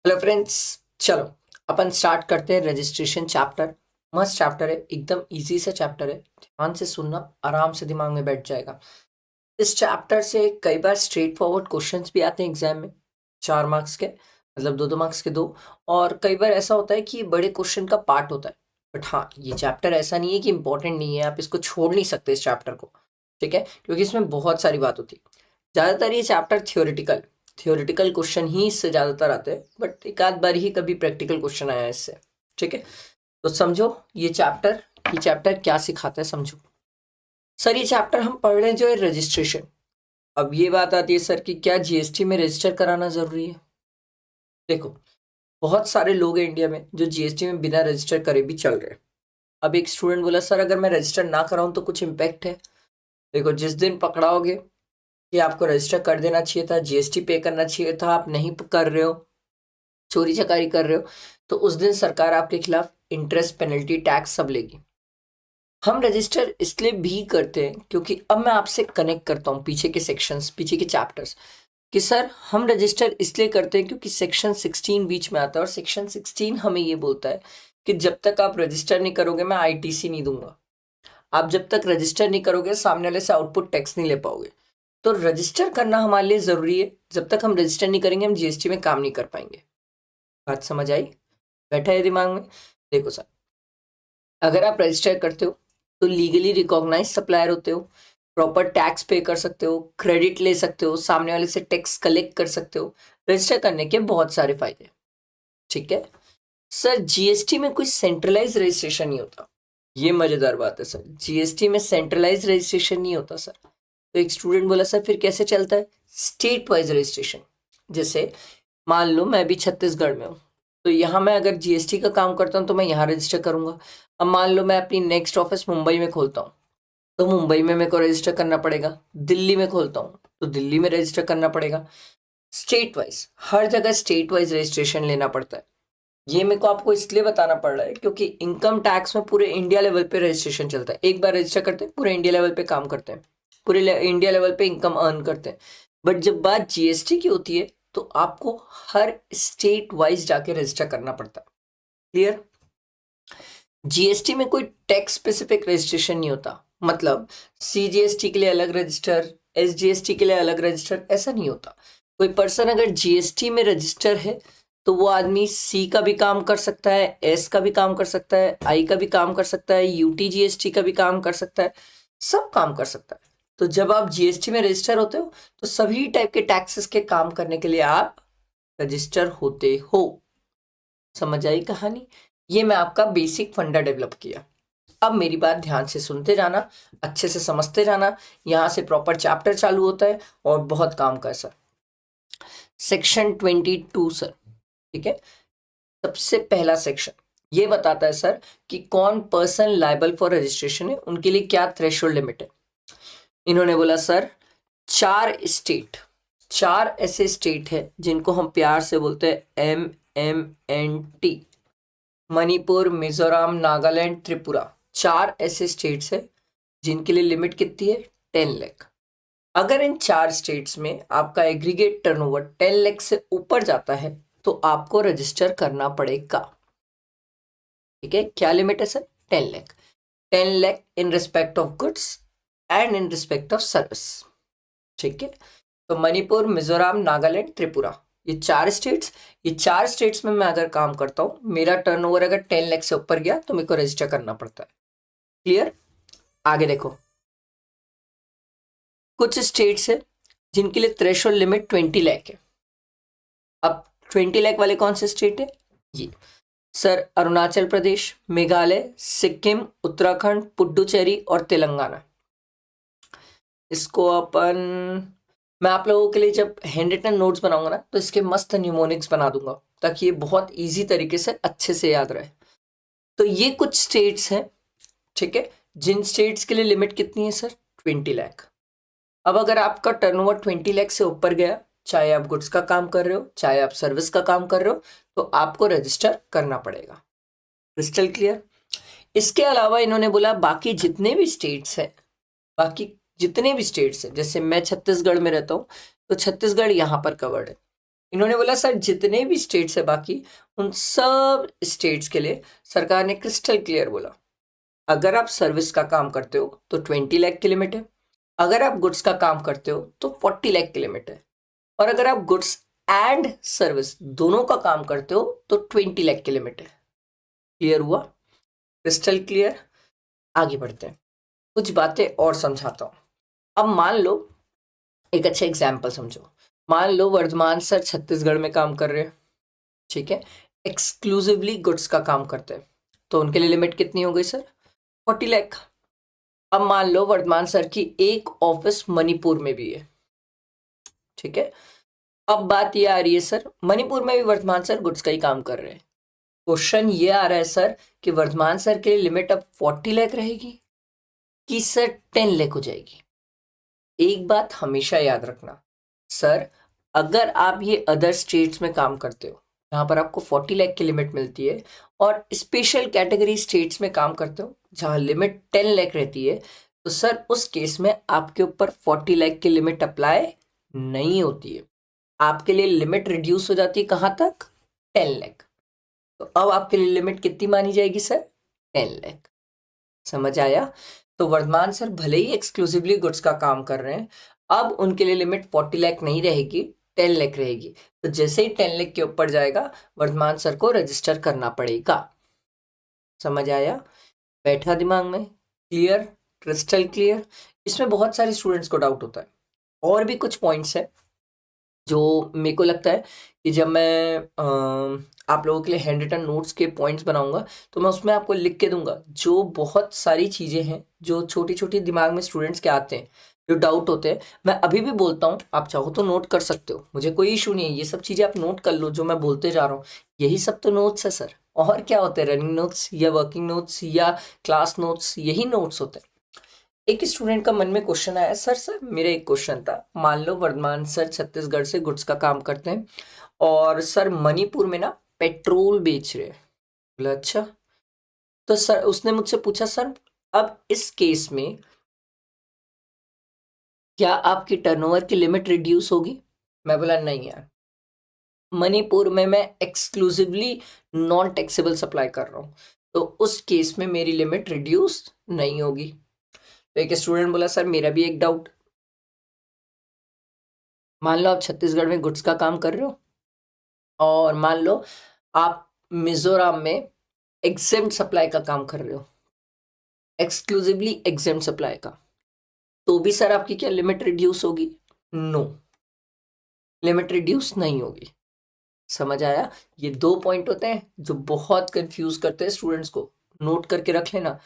Hello friends, चलो अपन start करते हैं। रजिस्ट्रेशन चैप्टर मस्त चैप्टर है, एकदम इजी सा चैप्टर है। ध्यान से सुनना, आराम से दिमाग में बैठ जाएगा। इस चैप्टर से कई बार स्ट्रेट फॉरवर्ड क्वेश्चंस भी आते हैं एग्जाम में, 4 मार्क्स के, मतलब दो दो मार्क्स के दो। और कई बार ऐसा होता है कि ये बड़े क्वेश्चन का पार्ट होता है। बट हाँ, ये चैप्टर ऐसा नहीं है कि इंपॉर्टेंट नहीं है, आप इसको छोड़ नहीं सकते इस चैप्टर को। ठीक है, क्योंकि इसमें बहुत सारी बात होती है। ज़्यादातर ये चैप्टर थियोरिटिकल थियोरिटिकल क्वेश्चन ही इससे ज़्यादातर आते हैं, बट एक आध बार ही कभी प्रैक्टिकल क्वेश्चन आया है इससे। ठीक है, तो समझो ये चैप्टर क्या सिखाता है, समझो। सर, ये चैप्टर हम पढ़ रहे हैं जो है रजिस्ट्रेशन। अब ये बात आती है सर कि क्या जीएसटी में रजिस्टर कराना ज़रूरी है। देखो, बहुत सारे लोग हैं इंडिया में जो जीएसटी में बिना रजिस्टर करे भी चल रहे हैं। अब एक स्टूडेंट बोला, सर अगर मैं रजिस्टर ना कराऊं तो कुछ इम्पैक्ट है। देखो, जिस दिन पकड़ाओगे कि आपको रजिस्टर कर देना चाहिए था, जीएसटी पे करना चाहिए था, आप नहीं कर रहे हो, चोरी चकारी कर रहे हो, तो उस दिन सरकार आपके खिलाफ इंटरेस्ट, पेनल्टी, टैक्स सब लेगी। हम रजिस्टर इसलिए भी करते हैं क्योंकि अब मैं आपसे कनेक्ट करता हूँ पीछे के सेक्शंस, पीछे के चैप्टर्स, कि सर हम रजिस्टर इसलिए करते हैं क्योंकि सेक्शन 16 बीच में आता है और सेक्शन 16 हमें ये बोलता है कि जब तक आप रजिस्टर नहीं करोगे मैं आईटीसी नहीं दूंगा। आप जब तक रजिस्टर नहीं करोगे सामने वाले से आउटपुट टैक्स नहीं ले पाओगे। तो रजिस्टर करना हमारे लिए जरूरी है। जब तक हम रजिस्टर नहीं करेंगे हम जीएसटी में काम नहीं कर पाएंगे। बात समझ आई? बैठा है दिमाग में? देखो सर, अगर आप रजिस्टर करते हो तो लीगली रिकॉग्नाइज सप्लायर होते हो, प्रॉपर टैक्स पे कर सकते हो, क्रेडिट ले सकते हो, सामने वाले से टैक्स कलेक्ट कर सकते हो। रजिस्टर करने के बहुत सारे फायदे। ठीक है सर, जीएसटी में कोई सेंट्रलाइज रजिस्ट्रेशन नहीं होता। ये मजेदार बात है सर, जीएसटी में सेंट्रलाइज रजिस्ट्रेशन नहीं होता सर। तो एक स्टूडेंट बोला, सर फिर कैसे चलता है? State wise registration. जैसे मान लो मैं भी छत्तीसगढ़ में हूँ, तो यहाँ मैं अगर जीएसटी का काम करता हूँ तो मैं यहाँ रजिस्टर करूंगा। अब मान लो मैं अपनी नेक्स्ट ऑफिस मुंबई में खोलता हूँ, तो मुंबई में मेरे को रजिस्टर करना पड़ेगा। दिल्ली में खोलता हूँ तो दिल्ली में रजिस्टर करना पड़ेगा। स्टेट वाइज हर जगह स्टेट वाइज रजिस्ट्रेशन लेना पड़ता है। ये मेरे को आपको इसलिए बताना पड़ रहा है क्योंकि इनकम टैक्स में पूरे इंडिया लेवल पे रजिस्ट्रेशन चलता है। एक बार रजिस्टर करते हैं, पूरे इंडिया लेवल पे काम करते हैं, पूरे इंडिया लेवल पे इनकम अर्न करते हैं। बट जब बात जीएसटी की होती है तो आपको हर स्टेट वाइज जाके रजिस्टर करना पड़ता है। क्लियर? जीएसटी में कोई टैक्स स्पेसिफिक रजिस्ट्रेशन नहीं होता। मतलब सीजीएसटी के लिए अलग रजिस्टर, एसजीएसटी के लिए अलग रजिस्टर, ऐसा नहीं होता। कोई पर्सन अगर जीएसटी में रजिस्टर है तो वो आदमी सी का भी काम कर सकता है, एस का भी काम कर सकता है, आई का भी काम कर सकता है, यूटी जीएसटी का भी काम कर सकता है, सब काम कर सकता है। तो जब आप जीएसटी में रजिस्टर होते हो तो सभी टाइप के टैक्सेस के काम करने के लिए आप रजिस्टर होते हो। समझ आई कहानी? ये मैं आपका बेसिक फंडा डेवलप किया। अब मेरी बात ध्यान से सुनते जाना, अच्छे से समझते जाना। यहाँ से प्रॉपर चैप्टर चालू होता है और बहुत काम का है सर। सेक्शन 22 सर, ठीक है, सबसे पहला सेक्शन ये बताता है सर कि कौन पर्सन लायबल फॉर रजिस्ट्रेशन है, उनके लिए क्या थ्रेशोल्ड लिमिट है। इन्होंने बोला सर चार ऐसे स्टेट है जिनको हम प्यार से बोलते हैं MMNT, मणिपुर, मिजोरम, नागालैंड, त्रिपुरा। 4 ऐसे स्टेट्स है जिनके लिए लिमिट कितनी है? 10 लाख। अगर इन 4 स्टेट्स में आपका एग्रीगेट टर्नओवर 10 लाख से ऊपर जाता है तो आपको रजिस्टर करना पड़ेगा। ठीक है, क्या लिमिट है sir? 10 lakh. 10 lakh in respect of goods and in respect of service. ठीक है, तो मणिपुर, मिजोरम, नागालैंड, त्रिपुरा, ये चार स्टेट्स में मैं अगर काम करता हूँ, मेरा टर्नओवर अगर 10 लाख से ऊपर गया तो मेरे को रजिस्टर करना पड़ता है। क्लियर? आगे देखो, कुछ स्टेट्स है जिनके लिए थ्रेशोल्ड लिमिट 20 लाख है। अब 20 लाख वाले कौन से स्टेट है? ये सर अरुणाचल प्रदेश, मेघालय, सिक्किम, उत्तराखंड, पुडुचेरी और तेलंगाना। इसको अपन, मैं आप लोगों के लिए जब हैंड रिटन नोट्स बनाऊंगा ना तो इसके मस्त न्यूमोनिक्स बना दूंगा ताकि ये बहुत इजी तरीके से अच्छे से याद रहे। तो ये कुछ स्टेट्स हैं, ठीक है, जिन स्टेट्स के लिए लिमिट कितनी है सर? 20 लाख। अब अगर आपका टर्नओवर 20 लाख से ऊपर गया, चाहे आप गुड्स का काम कर रहे हो चाहे आप सर्विस का काम कर रहे हो, तो आपको रजिस्टर करना पड़ेगा। Crystal clear? इसके अलावा इन्होंने बोला बाकी जितने भी स्टेट्स हैं, जैसे मैं छत्तीसगढ़ में रहता हूँ तो छत्तीसगढ़ यहाँ पर कवर्ड है। इन्होंने बोला सर जितने भी स्टेट्स है बाकी उन सब स्टेट्स के लिए सरकार ने क्रिस्टल क्लियर बोला, अगर आप सर्विस का काम करते हो तो 20 लाख की लिमिट है, अगर आप गुड्स का काम करते हो तो 40 लाख की लिमिट है, और अगर आप गुड्स एंड सर्विस दोनों का काम करते हो तो 20 लाख की लिमिट है। क्लियर हुआ? Crystal clear. आगे बढ़ते हैं, कुछ बातें और समझाता हूं। अब मान लो एक अच्छा एग्जाम्पल समझो, मान लो वर्धमान सर छत्तीसगढ़ में काम कर रहे हैं, ठीक है, एक्सक्लूसिवली गुड्स का काम करते हैं, तो उनके लिए लिमिट कितनी हो गई सर? 40 लाख। अब मान लो वर्धमान सर की एक ऑफिस मणिपुर में भी है, ठीक है। अब बात ये आ रही है सर, मणिपुर में भी वर्धमान सर गुड्स का ही काम कर रहे हैं। क्वेश्चन ये आ रहा है सर कि वर्धमान सर के लिए लिमिट अब 40 लाख रहेगी कि सर 10 लाख हो जाएगी? एक बात हमेशा याद रखना सर, अगर आप ये अदर स्टेट्स में काम करते हो जहां पर आपको 40 लाख की लिमिट मिलती है, और स्पेशल कैटेगरी स्टेट्स में काम करते हो जहां लिमिट 10 लाख रहती है, तो सर उस केस में आपके ऊपर 40 लाख की लिमिट अप्लाई नहीं होती है। आपके लिए लिमिट रिड्यूस हो जाती है कहां तक? 10 लाख। तो अब आपके लिए लिमिट कितनी मानी जाएगी सर? 10 लाख। समझ आया? तो वर्धमान सर भले ही एक्सक्लूसिवली गुड्स का काम कर रहे हैं, अब उनके लिए लिमिट 40 लाख नहीं रहेगी, 10 लाख रहेगी। तो जैसे ही 10 लाख के ऊपर जाएगा वर्धमान सर को रजिस्टर करना पड़ेगा। समझ आया? बैठा दिमाग में? क्लियर? Crystal clear? इसमें बहुत सारे स्टूडेंट्स को डाउट होता है, और भी कुछ पॉइंट्स है जो मेरे को लगता है कि जब मैं आप लोगों के लिए हैंड रिटन नोट्स के पॉइंट्स बनाऊंगा तो मैं उसमें आपको लिख के दूंगा, जो बहुत सारी चीज़ें हैं जो छोटी छोटी दिमाग में स्टूडेंट्स के आते हैं, जो डाउट होते हैं। मैं अभी भी बोलता हूँ, आप चाहो तो नोट कर सकते हो, मुझे कोई इशू नहीं है, ये सब चीज़ें आप नोट कर लो जो मैं बोलते जा रहा हूँ। यही सब तो नोट्स है सर, और क्या होते हैं? रनिंग नोट्स या वर्किंग नोट्स या क्लास नोट्स, यही नोट्स होते हैं। एक स्टूडेंट का मन में क्वेश्चन आया, सर मेरा एक क्वेश्चन था, मान लो वर्धमान सर छत्तीसगढ़ से गुड्स का काम करते हैं और सर मणिपुर में ना पेट्रोल बेच रहे हैं। बोला अच्छा। तो सर उसने मुझसे पूछा, सर अब इस केस में क्या आपकी टर्नओवर की लिमिट रिड्यूस होगी? मैं बोला नहीं यार, मणिपुर में मैं एक्सक्लूसिवली नॉन टैक्सेबल सप्लाई कर रहा हूँ, तो उस केस में मेरी लिमिट रिड्यूस नहीं होगी। तो एक स्टूडेंट बोला, सर मेरा भी एक डाउट, मान लो आप छत्तीसगढ़ में गुड्स का काम कर रहे हो और मान लो आप मिजोरम में एग्जेम्प्ट सप्लाई का काम कर रहे हो, एक्सक्लूसिवली एग्जेम्प्ट सप्लाई का, तो भी सर आपकी क्या लिमिट रिड्यूस होगी? नो, लिमिट रिड्यूस नहीं होगी। समझ आया? ये दो पॉइंट होते हैं जो बहुत कंफ्यूज करते हैं स्टूडेंट्स को, नोट करके रख लेना।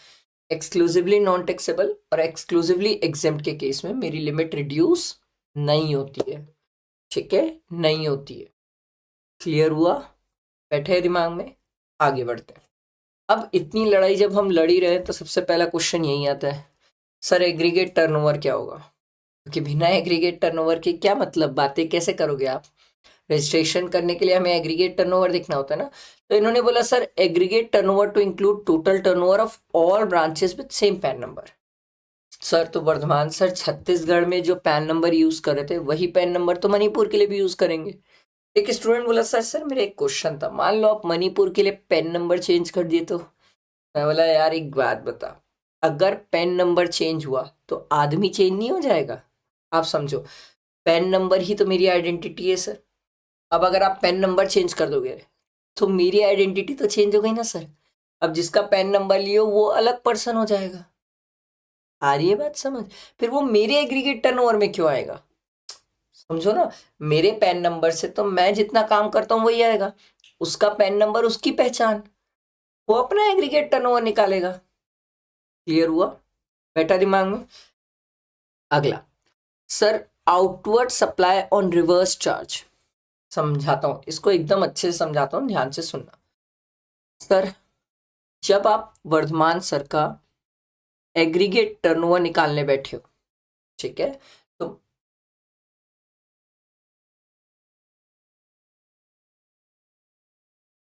एक्सक्लूसिवली नॉन टैक्सेबल और एक्सक्लूसिवली एग्जेम्प्ट के केस में मेरी लिमिट रिड्यूस नहीं होती है, ठीक है, नहीं होती है। क्लियर हुआ? बैठे हैं दिमाग में? आगे बढ़ते हैं। अब इतनी लड़ाई जब हम लड़ ही रहे हैं तो सबसे पहला क्वेश्चन यही आता है, सर एग्रीगेट टर्नओवर क्या होगा? क्योंकि बिना एग्रीगेट टर्नओवर के क्या मतलब, बातें कैसे करोगे आप? रजिस्ट्रेशन करने के लिए हमें एग्रीगेट टर्नओवर देखना होता है ना। तो इन्होंने बोला sir aggregate turnover to include total turnover of all branches with same PAN number. Sir तो वर्धमान सर छत्तीसगढ़ में जो पैन नंबर यूज कर रहे थे वही पैन नंबर तो मणिपुर के लिए भी यूज करेंगे। एक स्टूडेंट बोला, सर मेरा एक क्वेश्चन था, मान लो आप मणिपुर के लिए पेन नंबर चेंज कर दिए तो? मैं बोला यार एक बात बता, अगर पेन नंबर चेंज हुआ तो आदमी चेंज नहीं हो जाएगा? आप समझो, पेन नंबर ही तो मेरी आइडेंटिटी है सर। अब अगर आप पेन नंबर चेंज कर दोगे तो मेरी आइडेंटिटी तो चेंज हो गई ना सर। अब जिसका पेन नंबर लियो वो अलग पर्सन हो जाएगा। आ रही है बात समझ? फिर वो मेरे एग्रीगेट टर्नओवर में क्यों आएगा? समझो ना, मेरे पैन नंबर से तो मैं जितना काम करता हूँ वही आएगा, उसका पैन नंबर उसकी पहचान, वो अपना एग्रीगेट टर्नओवर निकालेगा। क्लियर हुआ? बैठा दिमाग में? अगला, sir outward supply on reverse charge. समझाता हूं इसको, एकदम अच्छे से समझाता हूं, ध्यान से सुनना। सर जब आप वर्धमान सर का एग्रीगेट टर्नओवर निकालने बैठे हो, ठीक है, तो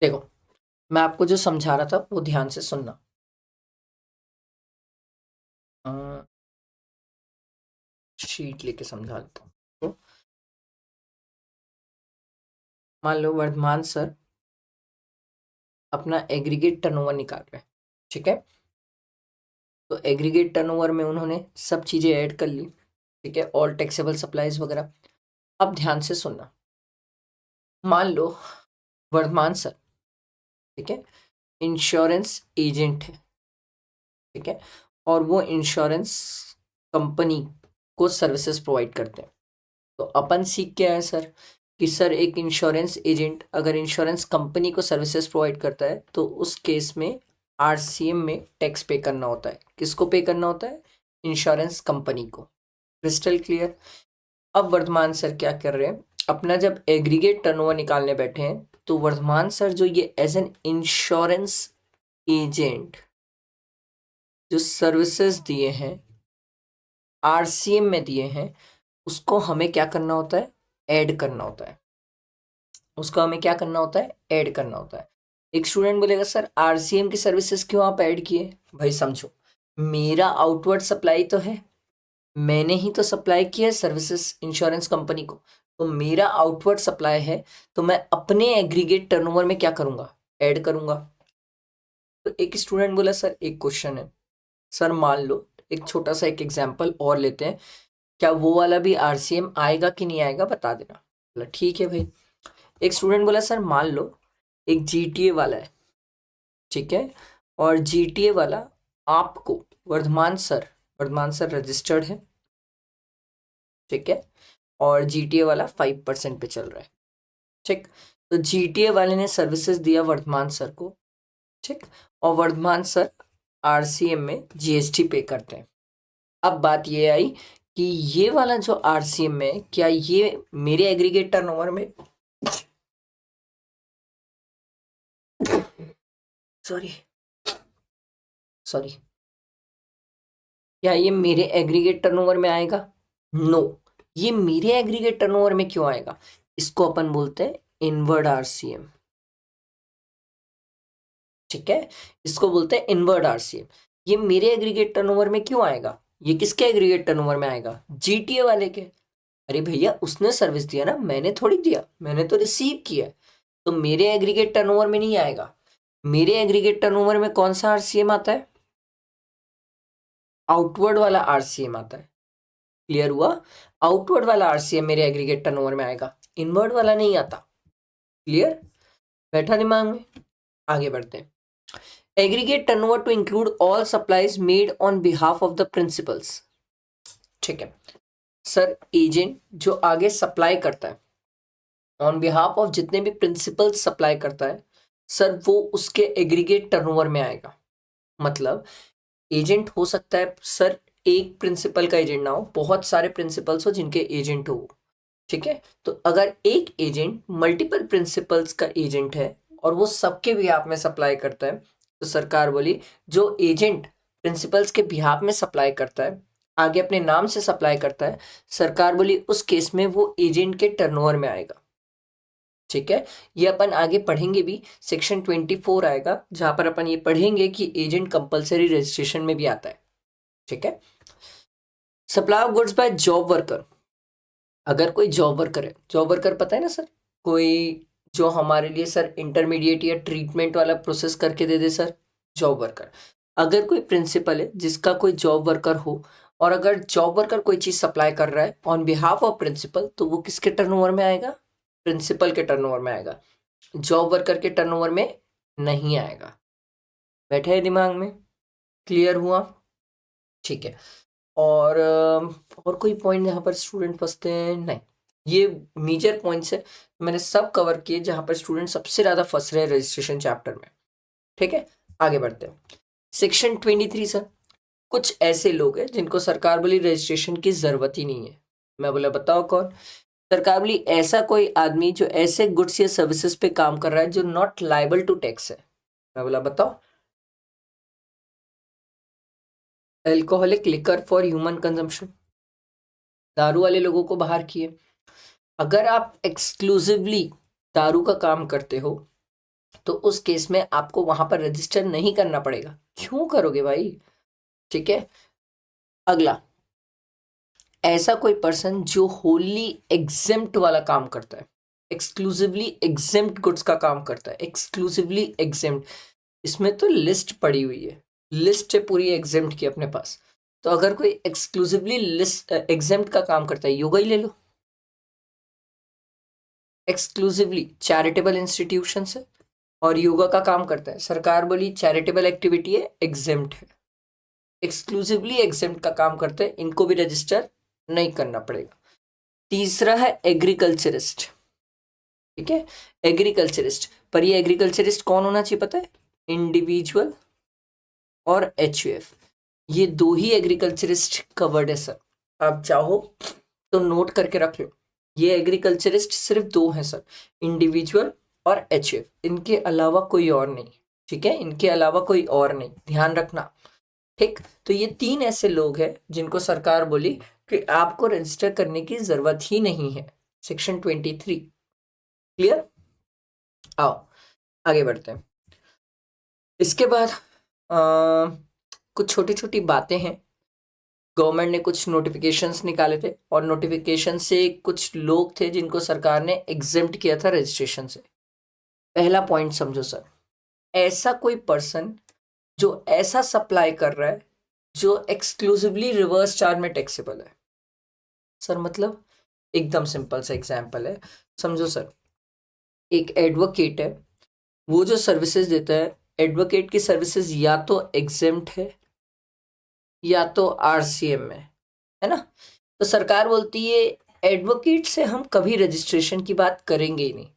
देखो मैं आपको जो समझा रहा था वो ध्यान से सुनना। शीट लेके समझा देता हूँ। मान लो वर्धमान सर अपना एग्रीगेट टर्नओवर निकाल रहे हैं, ठीक है। तो एग्रीगेट टर्नओवर में उन्होंने सब चीजें ऐड कर ली, ठीक है, ऑल टैक्सेबल सप्लाईज वगैरह। अब ध्यान से सुनना, मान लो वर्धमान सर, ठीक है, इंश्योरेंस एजेंट है, ठीक है, और वो इंश्योरेंस कंपनी को सर्विसेज प्रोवाइड करते हैं। तो अपन सीख क्या है सर कि सर एक इंश्योरेंस एजेंट अगर इंश्योरेंस कंपनी को सर्विसेज प्रोवाइड करता है तो उस केस में आरसीएम में टैक्स पे करना होता है। किसको पे करना होता है? इंश्योरेंस कंपनी को। Crystal clear. अब वर्धमान सर क्या कर रहे हैं, अपना जब एग्रीगेट टर्नओवर निकालने बैठे हैं तो वर्धमान सर जो ये एज एन इंश्योरेंस एजेंट जो सर्विसेज दिए हैं आरसीएम में दिए हैं उसको हमें क्या करना होता है? ऐड करना होता है। उसको हमें क्या करना होता है? ऐड करना होता है। एक स्टूडेंट बोलेगा सर आरसीएम की सर्विसेज क्यों आप ऐड किए? भाई समझो, मेरा आउटवर्ड सप्लाई तो है, मैंने ही तो सप्लाई किया है सर्विसेज इंश्योरेंस कंपनी को, तो मेरा आउटवर्ड सप्लाई है, तो मैं अपने एग्रीगेट टर्नओवर में क्या करूंगा? ऐड करूंगा। तो एक स्टूडेंट बोला सर एक क्वेश्चन है, सर मान लो एक छोटा सा एक एग्जाम्पल और लेते हैं, क्या वो वाला भी आरसीएम आएगा कि नहीं आएगा बता देना। बोला ठीक है भाई। एक स्टूडेंट बोला सर मान लो एक जीटीए वाला है, ठीक है, और जीटीए वाला आपको वर्धमान सर रजिस्टर्ड है, ठीक है, और जीटीए वाला 5% पे चल रहा है, ठीक। तो जीटीए वाले ने सर्विसेज दिया वर्धमान सर को, ठीक, और वर्धमान सर आरसीएम में जीएसटी पे करते हैं। अब बात ये आई कि ये वाला जो आरसीएम में क्या ये मेरे एग्रीगेट टर्नओवर में सॉरी सॉरी क्या ये मेरे एग्रीगेट टर्नओवर में आएगा? नो। ये मेरे एग्रीगेट टर्नओवर में क्यों आएगा? इसको अपन बोलते हैं इनवर्ड आरसीएम, ठीक है, इसको बोलते हैं इनवर्ड आरसीएम। ये मेरे एग्रीगेट टर्नओवर में क्यों आएगा? ये किसके एग्रीगेट टर्नओवर में आएगा? जीटीए वाले के। अरे भैया उसने सर्विस दिया ना, मैंने थोड़ी दिया, मैंने तो रिसीव किया है। तो मेरे एग्रीगेट टर्नओवर में नहीं आएगा। मेरे एग्रीगेट टर्नओवर में कौन सा आरसीएम आता है? आउटवर्ड वाला आरसीएम आता है। क्लियर हुआ? आउटवर्ड वाला आरसीएम मेरे एग्रीगेट टर्नओवर में आएगा, इनवर्ड वाला नहीं आता। क्लियर? बैठा दिमाग में? आगे बढ़ते हैं। Aggregate turnover to include all supplies made on behalf of the principals, ठीक है। सर एजेंट जो आगे सप्लाई करता है ऑन बिहाफ ऑफ जितने भी प्रिंसिपल सप्लाई करता है, सर वो उसके एग्रीगेट टर्नओवर में आएगा। मतलब एजेंट हो सकता है सर एक प्रिंसिपल का एजेंट ना हो, बहुत सारे प्रिंसिपल्स हो जिनके एजेंट हो, ठीक है। तो अगर एक एजेंट मल्टीपल प्रिंसिपल्स का एजेंट है और वो सबके बिहाफ में सप्लाई करता है, तो सरकार बोली जो एजेंट प्रिंसिपल्स के बिहाफ में सप्लाई करता है, आगे अपने नाम से सप्लाई करता है, सरकार बोली उस केस में वो एजेंट के टर्नओवर में आएगा, ठीक है। ये अपन आगे पढ़ेंगे भी, सेक्शन 24 आएगा जहां पर अपन ये पढ़ेंगे कि एजेंट कंपलसरी रजिस्ट्रेशन में भी आता है, ठीक है। Supply of goods by job worker, अगर कोई जॉब वर्कर है, जॉब वर्कर पता है ना सर, कोई जो हमारे लिए सर इंटरमीडिएट या ट्रीटमेंट वाला प्रोसेस करके दे दे सर, जॉब वर्कर। अगर कोई प्रिंसिपल है जिसका कोई जॉब वर्कर हो और अगर जॉब वर्कर कोई चीज सप्लाई कर रहा है ऑन बिहाफ ऑफ प्रिंसिपल, तो वो किसके टर्नओवर में आएगा? प्रिंसिपल के टर्नओवर में आएगा, जॉब वर्कर के टर्नओवर में नहीं आएगा। बैठे हैं दिमाग में? क्लियर हुआ? ठीक है। और कोई पॉइंट जहाँ पर स्टूडेंट फंसते हैं? नहीं, ये मेजर पॉइंट्स है, मैंने सब कवर किए जहाँ पर स्टूडेंट सबसे ज्यादा फंस रहे हैं रजिस्ट्रेशन चैप्टर में, ठीक है। आगे बढ़ते हैं। सेक्शन 23 सर, कुछ ऐसे लोग हैं जिनको सरकार बोली रजिस्ट्रेशन की जरूरत ही नहीं है। मैं बोला बताओ कौन? सरकार बोली ऐसा कोई आदमी जो ऐसे गुड्स या सर्विसेज पे काम कर रहा है जो नॉट लाइबल टू टैक्स है। मैं बोला बताओ। Alcoholic liquor for human consumption, दारू वाले लोगों को बाहर किए। अगर आप एक्सक्लूसिवली दारू का काम करते हो तो उस केस में आपको वहां पर रजिस्टर नहीं करना पड़ेगा। क्यों करोगे भाई? ठीक है। अगला, ऐसा कोई पर्सन जो होली एग्जेम्प्ट वाला काम करता है, एक्सक्लूसिवली एग्जेम्प्ट गुड्स का काम करता है। एक्सक्लूसिवली एग्जेम्प्ट, इसमें तो लिस्ट पड़ी हुई है, लिस्ट है पूरी एग्जेम्प्ट की अपने पास। तो अगर कोई एक्सक्लूसिवली लिस्ट एग्जेम्प्ट का काम करता है, योगा ही ले लो। एक्सक्लूसिवली चैरिटेबल इंस्टीट्यूशन है और योगा का काम करता है, सरकार बोली चैरिटेबल एक्टिविटी है, एग्जेम्प्ट है। एक्सक्लूसिवली एग्जेम्प्ट का काम करते हैं, इनको भी रजिस्टर नहीं करना पड़ेगा। तीसरा है एग्रीकल्चरिस्ट। ठीक है, एग्रीकल्चरिस्ट, पर ये एग्रीकल्चरिस्ट कौन होना चाहिए पता है? इंडिविजुअल और एचयूएफ, ये दो ही एग्रीकल्चरिस्ट कवर्ड है सर। आप चाहो तो नोट करके रख लो, ये एग्रीकल्चरिस्ट सिर्फ दो हैं सर, इंडिविजुअल और एचयूएफ, इनके अलावा कोई और नहीं। ठीक है, इनके अलावा कोई और नहीं, ध्यान रखना। ठीक, तो ये तीन ऐसे लोग हैं जिनको सरकार बोली कि आपको रजिस्टर करने की जरूरत ही नहीं है, सेक्शन 23। क्लियर? आओ आगे बढ़ते हैं। इसके बाद कुछ छोटी छोटी बातें हैं। गवर्नमेंट ने कुछ नोटिफिकेशंस निकाले थे और नोटिफिकेशन से कुछ लोग थे जिनको सरकार ने एग्जेम्प्ट किया था रजिस्ट्रेशन से। पहला पॉइंट समझो सर, ऐसा कोई पर्सन जो ऐसा सप्लाई कर रहा है जो एक्सक्लूसिवली रिवर्स चार्ज में टैक्सेबल है। सर मतलब एकदम सिंपल सा एग्जांपल है, समझो सर, एक एडवोकेट है, वो जो सर्विसेज देता है, एडवोकेट की सर्विसेज या तो एग्जेम्प्ट है या तो आरसीएम में है ना। तो सरकार बोलती है एडवोकेट से हम कभी रजिस्ट्रेशन की बात करेंगे ही नहीं,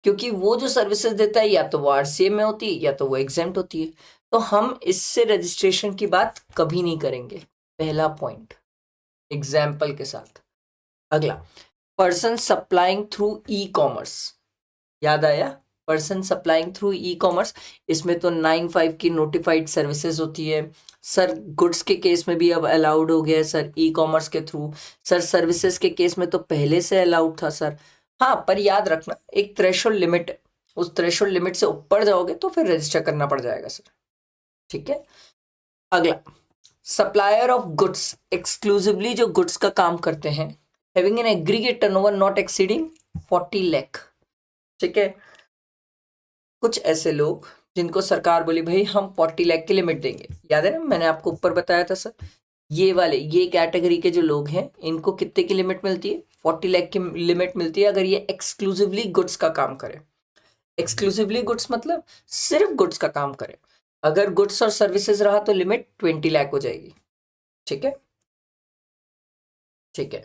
क्योंकि वो जो सर्विसेज देता है या तो वो आरसीएम में होती है या तो वो एग्जेम्प्ट होती है, तो हम इससे रजिस्ट्रेशन की बात कभी नहीं करेंगे। पहला पॉइंट एग्जाम्पल के साथ। अगला, person supplying through e commerce, याद आया? Person supplying through e commerce, इसमें तो 9(5) की नोटिफाइड सर्विसेज होती है सर। गुड्स के केस में भी अब अलाउड हो गया है सर ई कॉमर्स के थ्रू। सर सर्विसेज के केस में तो पहले से अलाउड था सर। हाँ, पर याद रखना एक थ्रेशोल्ड लिमिट है, उस थ्रेशोल्ड लिमिट से ऊपर जाओगे तो फिर रजिस्टर करना पड़ जाएगा सर। ठीक है, अगला, सप्लायर ऑफ गुड्स, एक्सक्लूसिवली जो गुड्स का काम करते हैं, having an aggregate turnover not exceeding 40 lakh. ठीक है, कुछ ऐसे लोग जिनको सरकार बोली भाई हम 40 लाख की लिमिट देंगे, याद है ना मैंने आपको ऊपर बताया था सर, ये वाले ये कैटेगरी के जो लोग हैं इनको कितने की लिमिट मिलती है? 40 लाख की लिमिट मिलती है अगर ये एक्सक्लूसिवली गुड्स का काम करे। एक्सक्लूसिवली गुड्स मतलब सिर्फ गुड्स का काम करे। अगर गुड्स और सर्विसेज रहा तो लिमिट 20 लाख हो जाएगी। ठीक है, ठीक है।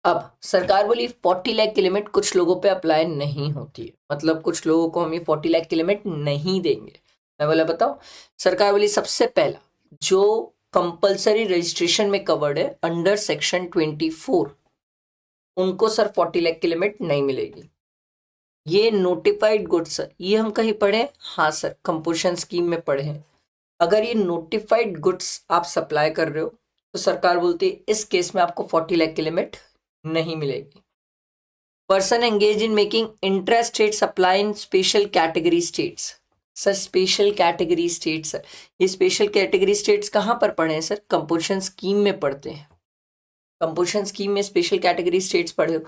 अब सरकार बोली 40 लाख की लिमिट कुछ लोगों पे अप्लाई नहीं होती है, मतलब कुछ लोगों को हम ये 40 लाख की लिमिट नहीं देंगे। मैं बोला बताओ, सरकार बोली सबसे पहला जो कंपलसरी रजिस्ट्रेशन में कवर्ड है अंडर सेक्शन 24, उनको सर 40 लाख की लिमिट नहीं मिलेगी। ये नोटिफाइड गुड्स, ये हम कहीं पढ़े? हाँ सर, कंपोजिशन स्कीम में पढ़े हैं। अगर ये नोटिफाइड गुड्स आप सप्लाई कर रहे हो तो सरकार बोलती है इस केस में आपको 40 लाख की लिमिट नहीं मिलेगी। Person engage in making intra state supply in special category states. Sir special category states, ये स्पेशल कैटेगरी स्टेट्स कहाँ पर पढ़े हैं सर? कंपोजिशन स्कीम में पढ़ते हैं। कंपोजिशन स्कीम में स्पेशल कैटेगरी स्टेट्स पढ़े हो,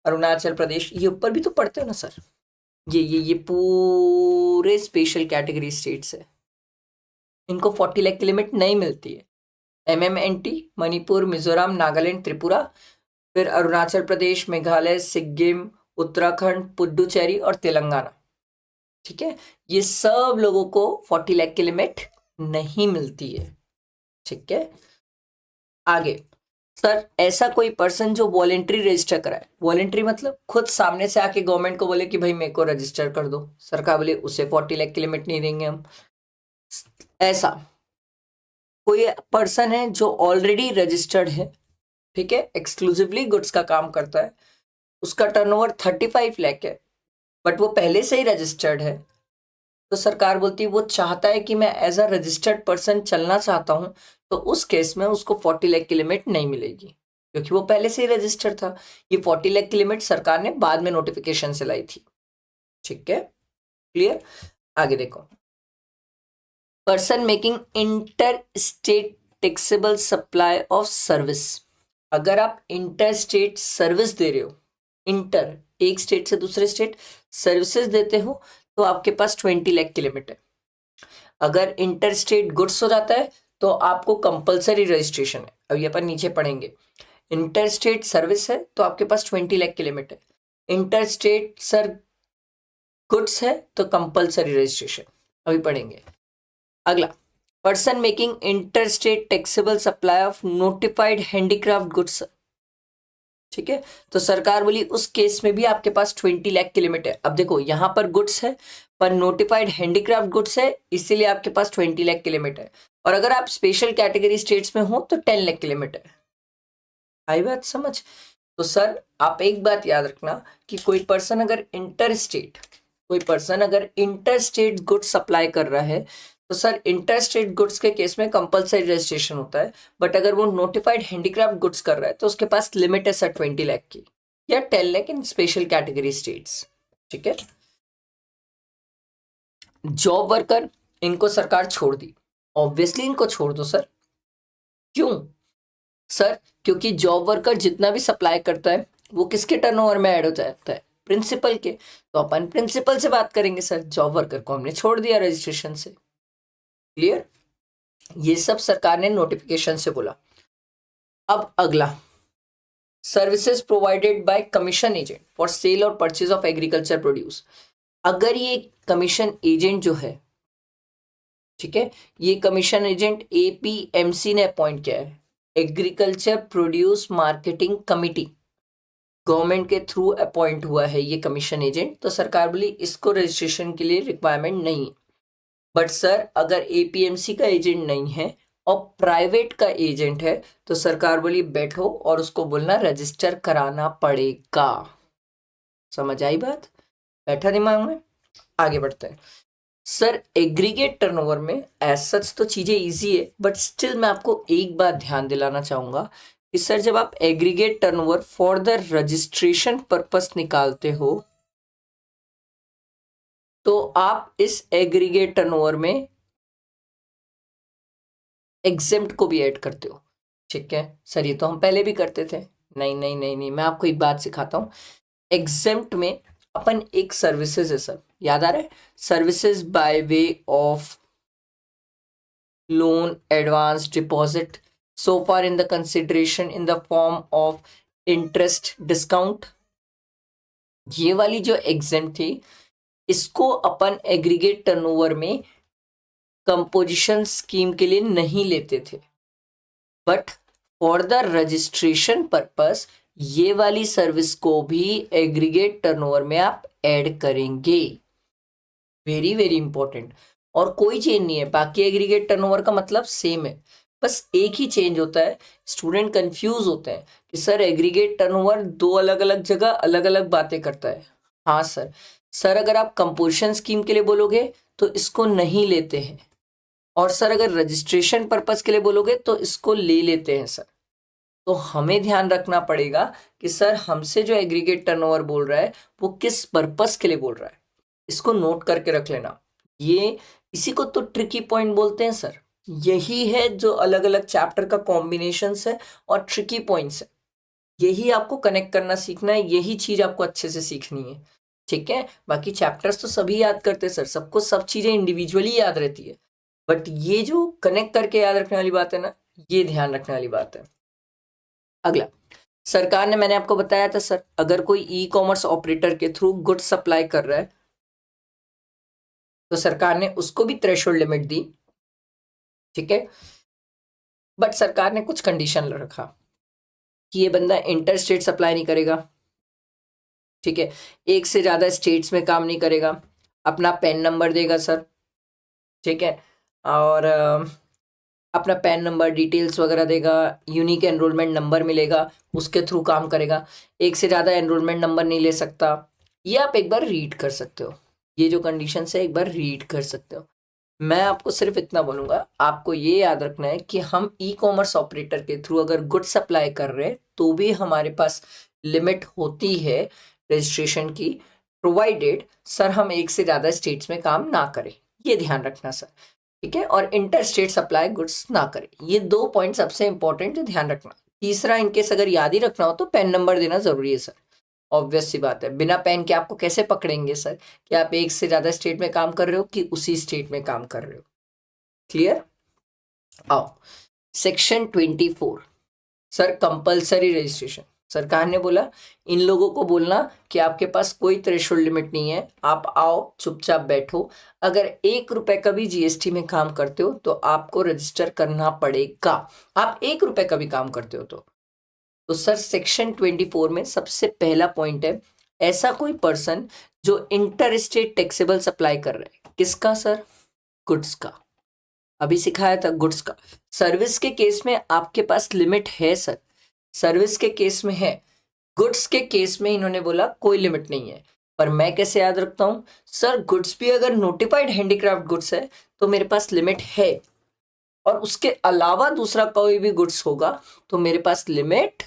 अरुणाचल प्रदेश, ये ऊपर भी तो पढ़ते हो ना सर। ये पूरे स्पेशल कैटेगरी स्टेट्स है, इनको 40 लाख की लिमिट नहीं मिलती है। MMNT, मणिपुर, मिजोरम, नागालैंड, त्रिपुरा, फिर अरुणाचल प्रदेश, मेघालय, सिक्किम, उत्तराखंड, पुडुचेरी और तेलंगाना। ठीक है, ये सब लोगों को 40 लाख की लिमिट नहीं मिलती है। ठीक है, आगे, सर ऐसा कोई पर्सन जो वॉलेंट्री रजिस्टर कराए, वॉलेंट्री मतलब खुद सामने से आके गवर्नमेंट को बोले कि भाई मेरे को रजिस्टर कर दो, सरकार बोले उसे 40 लाख की लिमिट नहीं देंगे हम। ऐसा कोई पर्सन है जो ऑलरेडी रजिस्टर्ड है, ठीक है, एक्सक्लूसिवली गुड्स का काम करता है, उसका टर्नओवर 35 लाख है, बट वो पहले से ही रजिस्टर्ड है, तो सरकार बोलती है वो चाहता है कि मैं एज अ रजिस्टर्ड पर्सन चलना चाहता हूं, तो उस केस में उसको 40 लाख की लिमिट नहीं मिलेगी, क्योंकि वो पहले से ही रजिस्टर्ड था। ये 40 लाख की लिमिट सरकार ने बाद में नोटिफिकेशन से लाई थी। ठीक है, क्लियर? आगे देखो, person making inter state taxable supply of service, अगर आप इंटर स्टेट सर्विस दे रहे हो इंटर एक स्टेट से दूसरे स्टेट सर्विसेज देते हो तो आपके पास 20 लाख की लिमिट है। अगर इंटर स्टेट गुड्स हो जाता है तो आपको कंपलसरी रजिस्ट्रेशन है। अब ये अपन नीचे पढ़ेंगे। इंटर स्टेट सर्विस है तो आपके पास 20 लाख की लिमिट है। इंटर स्टेट सर गुड्स है तो कंपलसरी रजिस्ट्रेशन अभी पढ़ेंगे। अगला, person making inter state taxable supply of notified handicraft goods. ठीक है, तो सरकार बोली उस केस में भी आपके पास 20 लाख की लिमिट है। अब देखो यहाँ पर गुड्स है पर नोटिफाइड हैंडीक्राफ्ट गुड्स है, इसीलिए आपके पास 20 लाख की लिमिट है। और अगर आप स्पेशल कैटेगरी स्टेट्स में हो तो 10 लाख की लिमिट है। आई बात समझ? तो सर आप एक बात याद रखना कि कोई पर्सन अगर इंटर स्टेट गुड्स सप्लाई कर रहा है तो सर इंटर स्टेट गुड्स के केस में कंपलसरी रजिस्ट्रेशन होता है। बट अगर वो नोटिफाइड हैंडीक्राफ्ट गुड्स कर रहा है तो उसके पास लिमिट है सर 20 लाख की या 10 लाख इन स्पेशल कैटेगरी स्टेट्स। ठीक है, जॉब वर्कर इनको सरकार छोड़ दी, ऑब्वियसली इनको छोड़ दो सर। क्यों सर? क्योंकि जॉब वर्कर जितना भी सप्लाई करता है वो किसके टर्नओवर में ऐड हो जाता है? प्रिंसिपल के। तो अपन प्रिंसिपल से बात करेंगे सर, जॉब वर्कर को हमने छोड़ दिया रजिस्ट्रेशन से। क्लियर? ये सब सरकार ने नोटिफिकेशन से बोला। अब अगला, services provided by commission agent for sale और परचेज ऑफ एग्रीकल्चर प्रोड्यूस। अगर ये कमीशन एजेंट जो है, ठीक है, ये कमीशन एजेंट एपीएमसी ने अपॉइंट किया है, agriculture produce marketing committee, government के थ्रू अपॉइंट हुआ है ये कमीशन एजेंट। तो सरकार बोली इसको रजिस्ट्रेशन के लिए रिक्वायरमेंट नहीं है। बट सर अगर एपीएमसी का एजेंट नहीं है और प्राइवेट का एजेंट है तो सरकार बोली बैठो और उसको बोलना रजिस्टर कराना पड़ेगा। समझ आई बात? बैठा दिमाग में? आगे बढ़ते हैं। सर एग्रीगेट टर्नओवर में एज सच तो चीजें इजी है, बट स्टिल मैं आपको एक बात ध्यान दिलाना चाहूंगा कि सर जब आप aggregate turnover for the registration purpose निकालते हो तो आप इस एग्रीगेट टर्नओवर में एग्जेम्प्ट को भी ऐड करते हो। ठीक है सर, ये तो हम पहले भी करते थे। नहीं नहीं नहीं नहीं, मैं आपको एक बात सिखाता हूँ। एग्जेम्प्ट में अपन एक सर्विसेज है सर, याद आ रहा है? Services by way of loan, advance, deposit, so far in the consideration in the form of interest discount। ये वाली जो एग्जाम थी इसको अपन एग्रीगेट टर्नओवर में कंपोजिशन स्कीम के लिए नहीं लेते थे, but for the registration purpose ये वाली सर्विस को भी एग्रीगेट टर्नओवर में आप ऐड करेंगे। Very very important. और कोई चेंज नहीं है, बाकी एग्रीगेट टर्नओवर का मतलब सेम है, बस एक ही चेंज होता है। स्टूडेंट कंफ्यूज होते हैं कि सर एग्रीगेट टर्नओवर दो अलग अलग जगह अलग अलग बातें करता है। हाँ सर अगर आप कंपोजिशन स्कीम के लिए बोलोगे तो इसको नहीं लेते हैं, और सर अगर रजिस्ट्रेशन पर्पस के लिए बोलोगे तो इसको ले लेते हैं सर। तो हमें ध्यान रखना पड़ेगा कि सर हमसे जो एग्रीगेट टर्नओवर बोल रहा है वो किस पर्पस के लिए बोल रहा है, इसको नोट करके रख लेना। ये इसी को तो ट्रिकी पॉइंट बोलते हैं सर। यही है जो अलग अलग चैप्टर का कॉम्बिनेशंस है और ट्रिकी पॉइंट्स है, यही आपको कनेक्ट करना सीखना है, यही चीज आपको अच्छे से सीखनी है। ठीक है, बाकी चैप्टर्स तो सभी याद करते हैं सर, सबको सब चीजें इंडिविजुअली याद रहती है, बट ये जो कनेक्ट करके याद रखने वाली बात है ना, ये ध्यान रखने वाली बात है। अगला, सरकार ने, मैंने आपको बताया था सर, अगर कोई ई कॉमर्स ऑपरेटर के थ्रू गुड सप्लाई कर रहा है तो सरकार ने उसको भी थ्रेशोल्ड लिमिट दी। ठीक है, बट सरकार ने कुछ कंडीशन रखा कि ये बंदा इंटर स्टेट सप्लाई नहीं करेगा। ठीक है, एक से ज्यादा स्टेट्स में काम नहीं करेगा, अपना पैन नंबर देगा सर। ठीक है, और अपना पैन नंबर डिटेल्स वगैरह देगा, यूनिक एनरोलमेंट नंबर मिलेगा, उसके थ्रू काम करेगा। एक से ज़्यादा एनरोलमेंट नंबर नहीं ले सकता। ये आप एक बार रीड कर सकते हो, ये जो कंडीशन है एक बार रीड कर सकते हो। मैं आपको सिर्फ इतना बोलूँगा, आपको ये याद रखना है कि हम ई कॉमर्स ऑपरेटर के थ्रू अगर गुड सप्लाई कर रहे हैं तो भी हमारे पास लिमिट होती है रजिस्ट्रेशन की, प्रोवाइडेड सर हम एक से ज़्यादा स्टेट्स में काम ना करें। ये ध्यान रखना सर। ठीक है, और इंटर स्टेट सप्लाई गुड्स ना करें। ये 2 पॉइंट सबसे इंपॉर्टेंट है, ध्यान रखना। तीसरा इनकेस अगर याद ही रखना हो तो पैन नंबर देना जरूरी है सर। ऑब्वियस सी बात है, बिना पेन के आपको कैसे पकड़ेंगे सर कि आप एक से ज्यादा स्टेट में काम कर रहे हो कि उसी स्टेट में काम कर रहे हो। क्लियर। आओ सेक्शन 24 सर, कंपलसरी रजिस्ट्रेशन। सरकार ने बोला इन लोगों को बोलना कि आपके पास कोई थ्रेशोल्ड लिमिट नहीं है, आप आओ चुपचाप बैठो, अगर 1 रुपए का भी जीएसटी में काम करते हो तो आपको रजिस्टर करना पड़ेगा। आप 1 रुपए का भी काम करते हो तो सर सेक्शन 24 में सबसे पहला पॉइंट है, ऐसा कोई पर्सन जो इंटर स्टेट टैक्सेबल सप्लाई कर रहा है। किसका सर? गुड्स का। अभी सिखाया था गुड्स का। सर्विस के केस में आपके पास लिमिट है सर, सर्विस के केस में है, गुड्स के केस में इन्होंने बोला कोई लिमिट नहीं है। पर मैं कैसे याद रखता हूं सर, गुड्स भी अगर नोटिफाइड हैंडीक्राफ्ट गुड्स है तो मेरे पास लिमिट है, और उसके अलावा दूसरा कोई भी गुड्स होगा तो मेरे पास लिमिट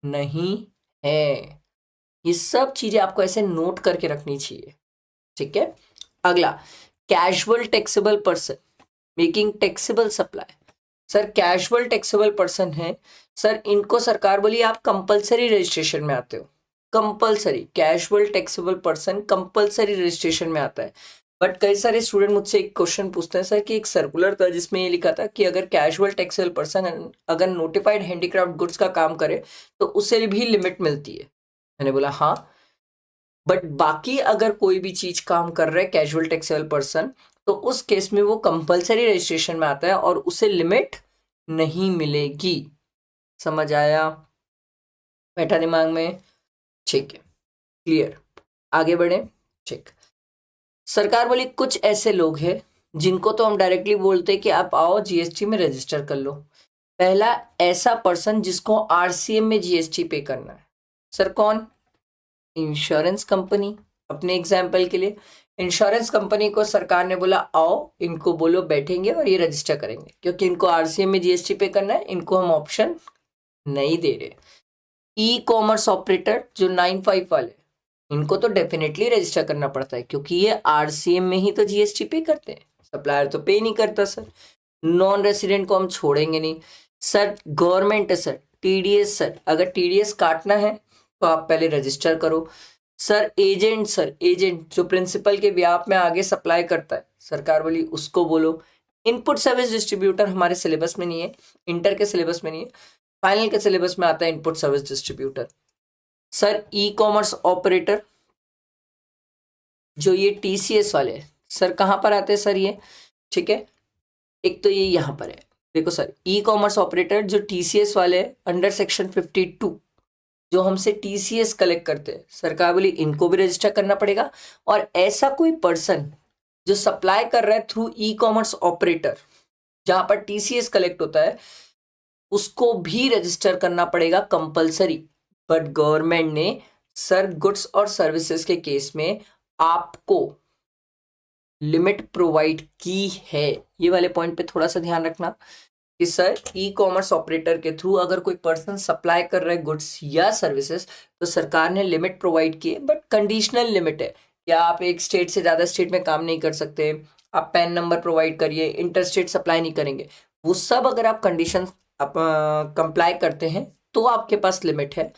नहीं है। ये सब चीजें आपको ऐसे नोट करके रखनी चाहिए, ठीक है। अगला, casual taxable person making taxable supply. Sir casual taxable person है सर, इनको सरकार बोली आप कंपलसरी रजिस्ट्रेशन में आते हो। Compulsory, casual taxable person compulsory registration में आता है। बट कई सारे स्टूडेंट मुझसे एक क्वेश्चन पूछते हैं सर कि एक सर्कुलर था जिसमें ये लिखा था कि अगर कैजुअल टैक्सेबल पर्सन अगर नोटिफाइड हैंडीक्राफ्ट गुड्स का काम करे तो उसे भी लिमिट मिलती है। मैंने बोला हाँ, बट बाकी अगर कोई भी चीज काम कर रहा है कैजुअल टैक्सेबल पर्सन तो उस केस में वो कंपलसरी रजिस्ट्रेशन में आता है और उसे लिमिट नहीं मिलेगी। समझ आया? बैठा दिमाग में? ठीक है, क्लियर। आगे बढ़े। ठीक। सरकार बोली कुछ ऐसे लोग हैं जिनको तो हम डायरेक्टली बोलते हैं कि आप आओ जीएसटी में रजिस्टर कर लो। पहला, ऐसा पर्सन जिसको आरसीएम में जीएसटी पे करना है। सर कौन? Insurance company. अपने एग्जाम्पल के लिए इंश्योरेंस कंपनी को सरकार ने बोला आओ, इनको बोलो बैठेंगे और ये रजिस्टर करेंगे, क्योंकि इनको आरसीएम में जीएसटी पे करना है, इनको हम ऑप्शन नहीं दे रहे। ई कॉमर्स ऑपरेटर जो 95 वाले, इनको तो डेफिनेटली रजिस्टर करना पड़ता है क्योंकि ये आरसीएम में ही तो जीएसटी पे करते हैं, सप्लायर तो पे नहीं करता सर। नॉन रेसिडेंट को हम छोड़ेंगे नहीं सर। गवर्नमेंट है सर, टीडीएस सर, अगर टीडीएस काटना है तो आप पहले रजिस्टर करो। सर एजेंट, सर एजेंट जो प्रिंसिपल के ब्याह में आगे सप्लाई करता है, सरकार बोली उसको बोलो। इनपुट सर्विस डिस्ट्रीब्यूटर हमारे सिलेबस में नहीं है, इंटर के सिलेबस में नहीं है, फाइनल के सिलेबस में आता है input service distributor. Sir e commerce operator जो ये टीसीएस वाले हैं, सर कहाँ पर आते हैं सर ये? ठीक है, एक तो ये यहाँ पर है, देखो सर ई कॉमर्स ऑपरेटर जो टीसीएस वाले अंडर सेक्शन 52 जो हमसे टीसीएस कलेक्ट करते हैं, सरकार बोली इनको भी रजिस्टर करना पड़ेगा। और ऐसा कोई पर्सन जो सप्लाई कर रहा है थ्रू ई कॉमर्स ऑपरेटर जहां पर टीसीएस कलेक्ट होता है, उसको भी रजिस्टर करना पड़ेगा कंपलसरी। बट गवर्नमेंट ने सर गुड्स और सर्विसेज के केस में आपको लिमिट प्रोवाइड की है। ये वाले पॉइंट पे थोड़ा सा ध्यान रखना कि सर ई कॉमर्स ऑपरेटर के थ्रू अगर कोई पर्सन सप्लाई कर रहा है गुड्स या सर्विसेज तो सरकार ने लिमिट प्रोवाइड की है, बट कंडीशनल लिमिट है कि आप एक स्टेट से ज़्यादा स्टेट में काम नहीं कर सकते, आप पैन नंबर प्रोवाइड करिए, इंटर स्टेट सप्लाई नहीं करेंगे। वो सब अगर आप कंडीशन आप कंप्लाई करते हैं तो आपके पास लिमिट है,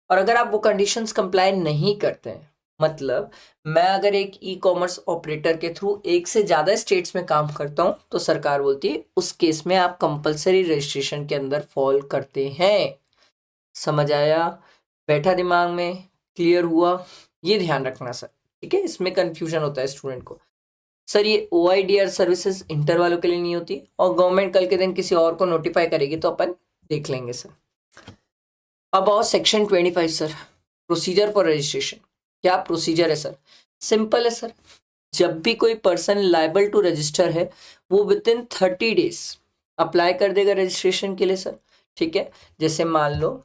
और अगर आप वो कंडीशंस कंप्लाई नहीं करते हैं, मतलब मैं अगर एक ई कॉमर्स ऑपरेटर के थ्रू एक से ज्यादा स्टेट्स में काम करता हूं तो सरकार बोलती है उस केस में आप कंपलसरी रजिस्ट्रेशन के अंदर फॉल करते हैं। समझ आया? बैठा दिमाग में? क्लियर हुआ? ये ध्यान रखना सर, ठीक है, इसमें कंफ्यूजन होता है स्टूडेंट को। सर ये ओआईडीआर सर्विसेज इंटर वालों के लिए नहीं होती, और गवर्नमेंट कल के दिन किसी और को नोटिफाई करेगी तो अपन देख लेंगे सर। अब आओ section 25 sir, procedure for registration. क्या प्रोसीजर है सर? सिंपल है सर, जब भी कोई पर्सन लाइबल टू रजिस्टर है वो विद इन 30 डेज अप्लाई कर देगा रजिस्ट्रेशन के लिए सर। ठीक है, जैसे मान लो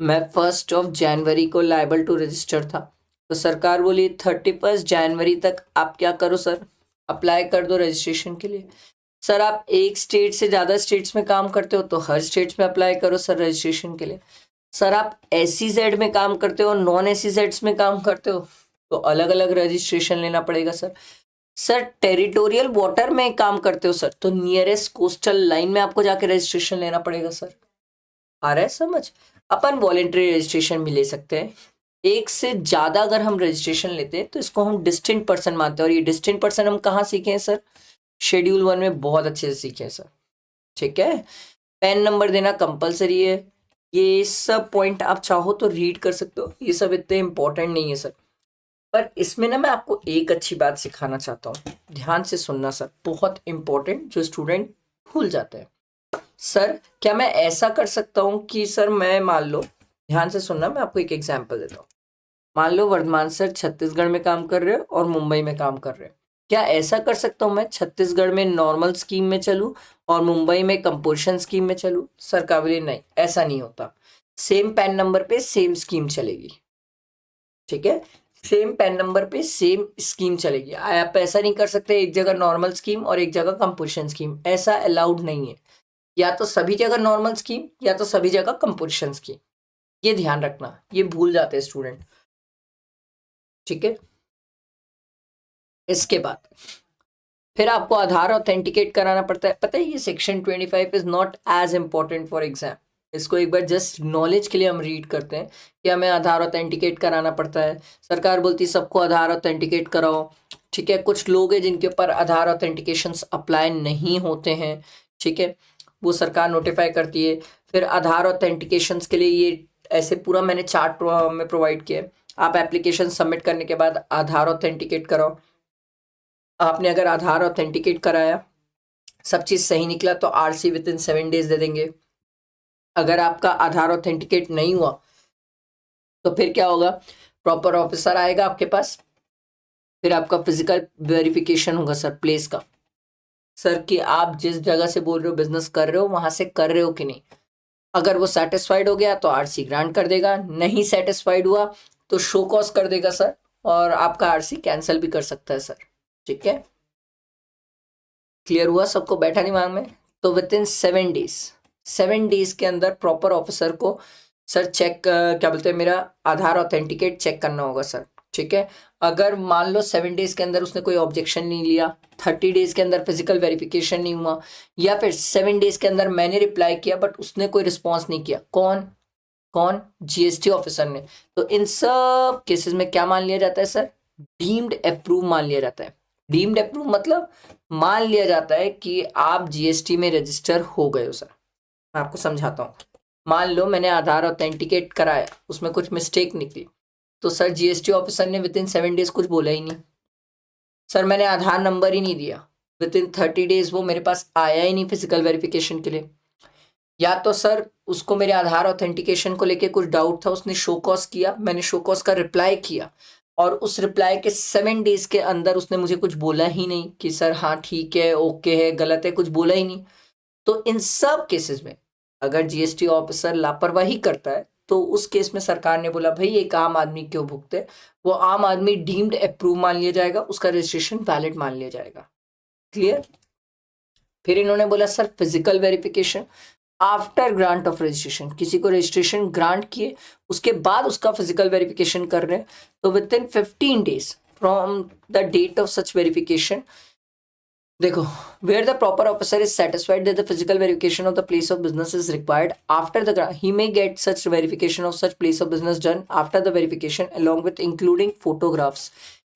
मैं 1 जनवरी को लाइबल टू रजिस्टर था तो सरकार बोली 31 जनवरी तक आप क्या करो सर, अप्लाई कर दो रजिस्ट्रेशन के लिए। सर आप एक स्टेट से ज़्यादा स्टेट्स में काम करते हो तो हर स्टेट्स में अप्लाई करो सर रजिस्ट्रेशन के लिए। सर आप SEZ में काम करते हो, नॉन SEZ में काम करते हो तो अलग अलग रजिस्ट्रेशन लेना पड़ेगा सर। सर टेरिटोरियल वाटर में काम करते हो सर तो नियरेस्ट कोस्टल लाइन में आपको जाके रजिस्ट्रेशन लेना पड़ेगा सर। आ रहा है समझ? अपन वॉलेंट्री रजिस्ट्रेशन भी ले सकते हैं, एक से ज्यादा अगर हम रजिस्ट्रेशन लेते हैं तो इसको हम डिस्टिंक्ट पर्सन मानते हैं। और ये डिस्टिंक्ट पर्सन हम कहाँ सीखे हैं सर? शेड्यूल 1 में बहुत अच्छे से सीखे हैं सर। ठीक है, पेन नंबर देना कंपलसरी है। ये सब पॉइंट आप चाहो तो रीड कर सकते हो, ये सब इतने इंपॉर्टेंट नहीं है सर। पर इसमें ना मैं आपको एक अच्छी बात सिखाना चाहता हूँ, ध्यान से सुनना सर, बहुत इंपॉर्टेंट, जो स्टूडेंट भूल जाते हैं। सर क्या मैं ऐसा कर सकता हूँ कि सर मैं मान लो, ध्यान से सुनना, मैं आपको एक एग्जांपल देता हूँ। मान लो वर्धमान सर छत्तीसगढ़ में काम कर रहे हो और मुंबई में काम कर रहे हो। क्या ऐसा कर सकता हूँ मैं छत्तीसगढ़ में नॉर्मल स्कीम में चलूँ और मुंबई में कंपोजिशन स्कीम में चलूँ? सर काबिले नहीं, ऐसा नहीं होता। सेम पैन नंबर पे सेम स्कीम चलेगी। ठीक है, सेम पैन नंबर पे सेम स्कीम चलेगी। आप ऐसा नहीं कर सकते एक जगह नॉर्मल स्कीम और एक जगह कंपोजिशन स्कीम, ऐसा अलाउड नहीं है। या तो सभी जगह नॉर्मल स्कीम या तो सभी जगह कंपोजिशन स्कीम, ये ध्यान रखना, ये भूल जाते हैं स्टूडेंट। ठीक है, इसके बाद फिर आपको आधार ऑथेंटिकेट कराना पड़ता है। पता है ये section 25 is not as important for exam. इसको एक बार जस्ट नॉलेज के लिए हम रीड करते हैं कि हमें आधार ऑथेंटिकेट कराना पड़ता है। सरकार बोलती है सबको आधार ऑथेंटिकेट कराओ। ठीक है, कुछ लोग हैं जिनके ऊपर आधार ऑथेंटिकेशन अप्लाई नहीं होते हैं। ठीक है, वो सरकार नोटिफाई करती है। फिर आधार ऑथेंटिकेशन के लिए ये ऐसे पूरा मैंने चार्ट में प्रोवाइड किया है। आप एप्लीकेशन सबमिट करने के बाद आधार ऑथेंटिकेट कराओ। आपने अगर आधार ऑथेंटिकेट कराया, सब चीज सही निकला तो आरसी विद इन 7 डेज दे देंगे। अगर आपका आधार ऑथेंटिकेट नहीं हुआ तो फिर क्या होगा? प्रॉपर ऑफिसर आएगा आपके पास, फिर आपका फिजिकल वेरिफिकेशन होगा सर, प्लेस का। सर कि आप जिस जगह से बोल रहे हो बिजनेस कर रहे हो वहां से कर रहे हो कि नहीं। अगर वो सेटिस्फाइड हो गया तो आरसी ग्रांट कर देगा, नहीं सेटिस्फाइड हुआ तो शो कॉज कर देगा सर, और आपका आरसी कैंसिल भी कर सकता है सर। ठीक है, क्लियर हुआ सबको? बैठा दिमाग में? तो विद इन 7 डेज, 7 डेज के अंदर प्रॉपर ऑफिसर को सर चेक क्या बोलते हैं, मेरा आधार ऑथेंटिकेट चेक करना होगा सर। ठीक है, अगर मान लो 7 डेज के अंदर उसने कोई ऑब्जेक्शन नहीं लिया, 30 डेज के अंदर फिजिकल वेरिफिकेशन नहीं हुआ, या फिर 7 डेज के अंदर मैंने रिप्लाई किया बट उसने कोई रिस्पॉन्स नहीं किया, कौन कौन? जीएसटी ऑफिसर ने। तो इन सब केसेस में क्या मान लिया जाता है सर? डीम्ड अप्रूव मान लिया जाता है। डीम्ड अप्रूव मतलब मान लिया जाता है कि आप जीएसटी में रजिस्टर हो गए हो सर। मैं आपको समझाता हूँ। मान लो मैंने आधार ऑथेंटिकेट कराया, उसमें कुछ मिस्टेक निकली, तो सर जीएसटी ऑफिसर ने विद इन 7 डेज कुछ बोला ही नहीं। सर मैंने आधार नंबर ही नहीं दिया, विद इन 30 डेज वो मेरे पास आया ही नहीं फिजिकल वेरिफिकेशन के लिए। या तो सर उसको मेरे आधार ऑथेंटिकेशन को लेके कुछ डाउट था, उसने शो कॉज किया, मैंने शो कॉज का रिप्लाई किया, और उस रिप्लाई के 7 डेज के अंदर उसने मुझे कुछ बोला ही नहीं कि सर हाँ ठीक है, ओके है, गलत है, कुछ बोला ही नहीं। तो इन सब केसेस में अगर जीएसटी ऑफिसर लापरवाही करता है तो उस केस में सरकार ने बोला भाई एक आम आदमी क्यों भुगते, वो आम आदमी डीम्ड अप्रूव मान लिया जाएगा, उसका रजिस्ट्रेशन वैलिड मान लिया जाएगा। क्लियर? फिर इन्होंने बोला sir physical verification after grant of registration, किसी को रजिस्ट्रेशन ग्रांट किए उसके बाद उसका फिजिकल वेरिफिकेशन कर रहे हैं, तो within 15 days from the date of such verification, देखो, where the proper officer is satisfied that the physical verification of the place of business is required after the he may get such verification of such place of business done after the verification along with including photographs।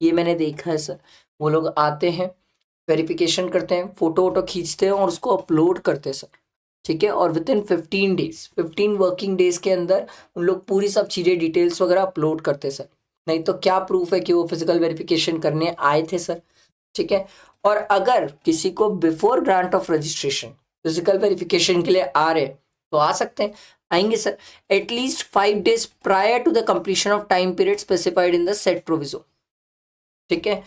ये मैंने देखा है sir, वो लोग आते हैं, verification करते हैं, फोटो वोटो खींचते हैं और उसको अपलोड करते हैं सर। ठीक है, और with in 15 days, 15 working days के अंदर उन लोग पूरी सब चीज़ें डिटेल्स वगैरह अपलोड करते हैं सर। नहीं तो क्या प्रूफ है कि वो फिजिकल वेरिफिकेशन करने आए थे सर। ठीक है, और अगर किसी को before grant of registration physical verification के लिए आ रहे तो आ सकते हैं, आएंगे sir, at least 5 days prior to the completion of time period specified in the set proviso. ठीक है,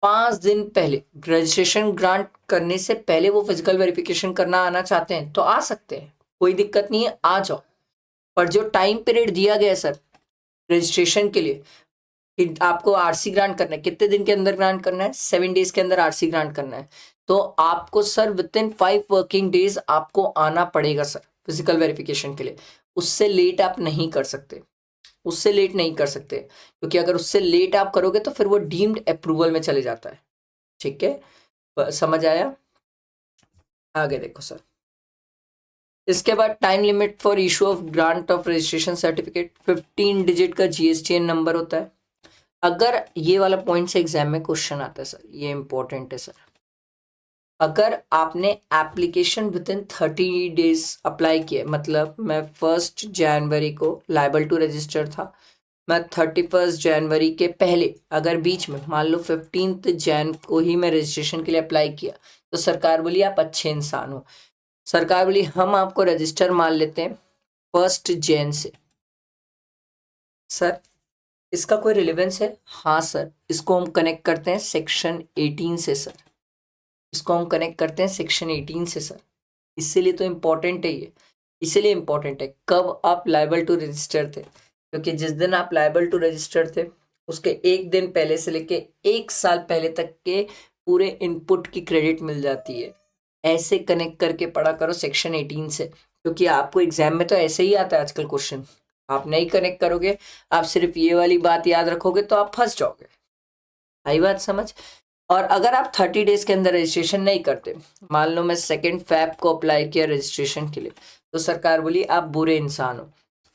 5 दिन पहले, रजिस्ट्रेशन ग्रांट करने से पहले वो फिजिकल वेरिफिकेशन करना आना चाहते हैं तो आ सकते हैं, कोई दिक्कत नहीं है, आ जाओ। पर जो टाइम पीरियड दिया गया है सर रजिस्ट्रेशन के लिए कि आपको आरसी ग्रांट करना है, कितने दिन के अंदर ग्रांट करना है? 7 डेज के अंदर आरसी ग्रांट करना है। तो आपको sir with in 5 working days आपको आना पड़ेगा सर फिजिकल वेरिफिकेशन के लिए। उससे लेट आप नहीं कर सकते, उससे लेट नहीं कर सकते, क्योंकि अगर उससे लेट आप करोगे तो फिर वो डीम्ड अप्रूवल में चले जाता है। ठीक है, समझ आया? आगे देखो सर, इसके बाद time limit for issue of grant of registration certificate, 15 digit का जीएसटीएन नंबर होता है। अगर ये वाला पॉइंट से एग्जाम में क्वेश्चन आता है सर, ये इंपॉर्टेंट है सर, अगर आपने application with in 30 days apply किया, मतलब मैं 1 जनवरी को लाइबल टू रजिस्टर था, मैं 31 जनवरी के पहले अगर बीच में मान लो 15 जैन को ही मैं रजिस्ट्रेशन के लिए अप्लाई किया, तो सरकार बोली आप अच्छे इंसान हो, सरकार बोली हम आपको रजिस्टर मान लेते हैं 1 जैन से। सर इसका कोई रिलेवेंस है? हाँ सर, इसको हम कनेक्ट करते हैं सेक्शन 18 से सर, इसको हम कनेक्ट करते हैं सेक्शन 18 से सर, इसीलिए तो इम्पोर्टेंट है ये, इसीलिए इम्पोर्टेंट है कब आप लाइबल टू रजिस्टर थे, क्योंकि जिस दिन आप लाइबल टू रजिस्टर थे उसके एक दिन पहले से लेके 1 साल पहले तक के पूरे इनपुट की क्रेडिट मिल जाती है। ऐसे कनेक्ट करके पढ़ा करो सेक्शन 18 से, क्योंकि आपको एग्जाम में तो ऐसे ही आता है आजकल क्वेश्चन, आप नहीं कनेक्ट करोगे, आप सिर्फ ये वाली बात याद रखोगे तो आप फंस जाओगे। आई बात समझ? और अगर आप 30 डेज के अंदर रजिस्ट्रेशन नहीं करते, मान लो मैं 2 फेब को अप्लाई किया रजिस्ट्रेशन के लिए, तो सरकार बोली आप बुरे इंसान हो।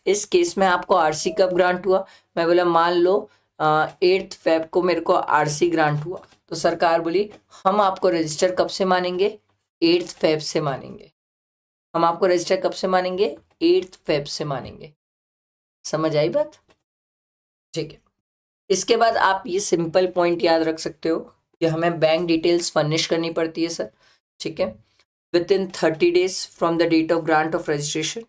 इस केस में आपको आरसी कब ग्रांट हुआ? मैं बोला मान लो 8 फेब को मेरे को आरसी ग्रांट हुआ, तो सरकार बोली हम आपको रजिस्टर कब से मानेंगे? 8 फेब से मानेंगे। हम आपको रजिस्टर कब से मानेंगे? 8 फेब से मानेंगे। समझ आई बात? ठीक है। इसके बाद आप ये सिंपल पॉइंट याद रख सकते हो कि हमें बैंक डिटेल्स फर्निश करनी पड़ती है सर, ठीक है, within 30 days from the date of grant of registration,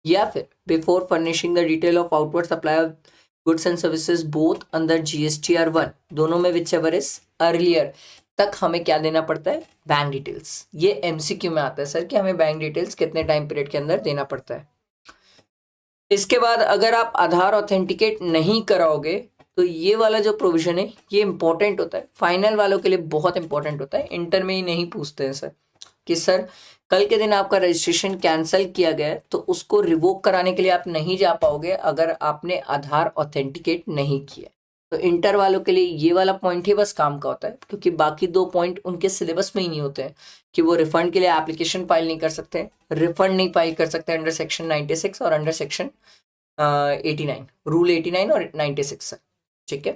या फिर before furnishing the detail of outward supply of goods and services both under GSTR 1, दोनों में विच एवर इज अर्लियर तक हमें क्या देना पड़ता है? Bank details. ये एमसीक्यू में आता है सर कि हमें बैंक डिटेल्स कितने टाइम पीरियड के अंदर देना पड़ता है। इसके बाद अगर आप आधार ऑथेंटिकेट नहीं कराओगे तो ये वाला जो प्रोविजन है ये इंपॉर्टेंट होता है, फाइनल वालों के लिए बहुत इंपॉर्टेंट होता है, इंटर में ही नहीं पूछते हैं सर कि सर कल के दिन आपका रजिस्ट्रेशन कैंसिल किया गया है तो उसको रिवोक कराने के लिए आप नहीं जा पाओगे अगर आपने आधार ऑथेंटिकेट नहीं किया। तो इंटर वालों के लिए ये वाला पॉइंट ही बस काम का होता है, क्योंकि बाकी 2 पॉइंट उनके सिलेबस में ही नहीं होते हैं कि वो रिफंड के लिए एप्लीकेशन फाइल नहीं कर सकते, रिफंड नहीं फाइल कर सकते अंडर सेक्शन 96 और अंडर सेक्शन 89, रूल 89 और 96 है, ठीक है।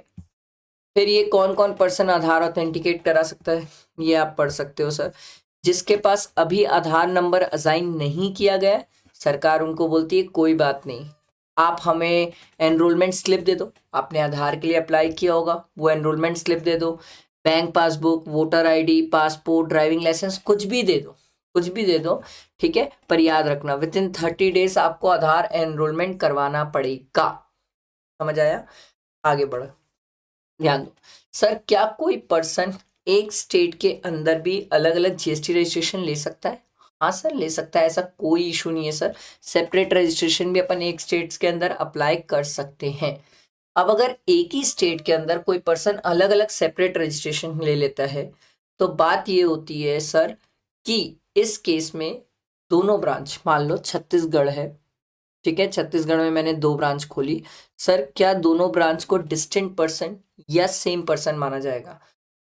फिर ये कौन कौन पर्सन आधार ऑथेंटिकेट करा सकता है ये आप पढ़ सकते हो सर। जिसके पास अभी आधार नंबर असाइन नहीं किया गया, सरकार उनको बोलती है कोई बात नहीं, आप हमें एनरोलमेंट स्लिप दे दो, आपने आधार के लिए अप्लाई किया होगा वो एनरोलमेंट स्लिप दे दो, bank passbook, voter ID, passport, driving licence, कुछ भी दे दो, कुछ भी दे दो, ठीक है। पर याद रखना विद इन 30 डेज आपको आधार एनरोलमेंट करवाना पड़ेगा। समझ आया? आगे बढ़ो, ध्यान दो। सर क्या कोई पर्सन एक स्टेट के अंदर भी अलग अलग जीएसटी रजिस्ट्रेशन ले सकता है? हाँ सर ले सकता है, ऐसा कोई इशू नहीं है सर, सेपरेट रजिस्ट्रेशन भी अपन एक स्टेट्स के अंदर अप्लाई कर सकते हैं। अब अगर एक ही स्टेट के अंदर कोई पर्सन अलग अलग सेपरेट रजिस्ट्रेशन ले लेता है तो बात ये होती है सर कि इस केस में दोनों ब्रांच, मान लो छत्तीसगढ़ है, ठीक है, छत्तीसगढ़ में मैंने 2 ब्रांच खोली, सर क्या दोनों ब्रांच को डिस्टिंक्ट पर्सन या सेम पर्सन माना जाएगा?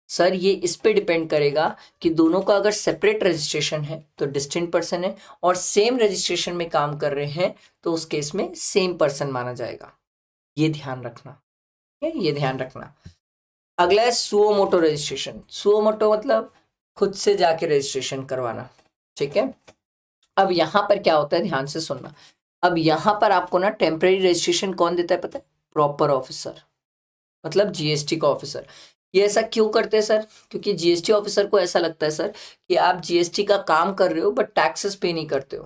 सर ये इस पे डिपेंड करेगा कि दोनों का अगर सेपरेट रजिस्ट्रेशन है तो डिस्टिंक्ट पर्सन है, और सेम रजिस्ट्रेशन में काम कर रहे हैं तो उस केस में सेम पर्सन माना जाएगा। ये ध्यान रखना, ठीक है, ये ध्यान रखना। अगला है suo motu registration. Suo motu मतलब खुद से जाके रजिस्ट्रेशन करवाना, ठीक है। अब यहाँ पर क्या होता है, ध्यान से सुनना। अब यहाँ पर आपको ना टेम्परेरी रजिस्ट्रेशन कौन देता है पता है? प्रॉपर ऑफिसर, मतलब जीएसटी का ऑफिसर। ये ऐसा क्यों करते हैं सर? क्योंकि जीएसटी ऑफिसर को ऐसा लगता है सर कि आप जीएसटी का काम कर रहे हो बट टैक्सेस पे नहीं करते हो,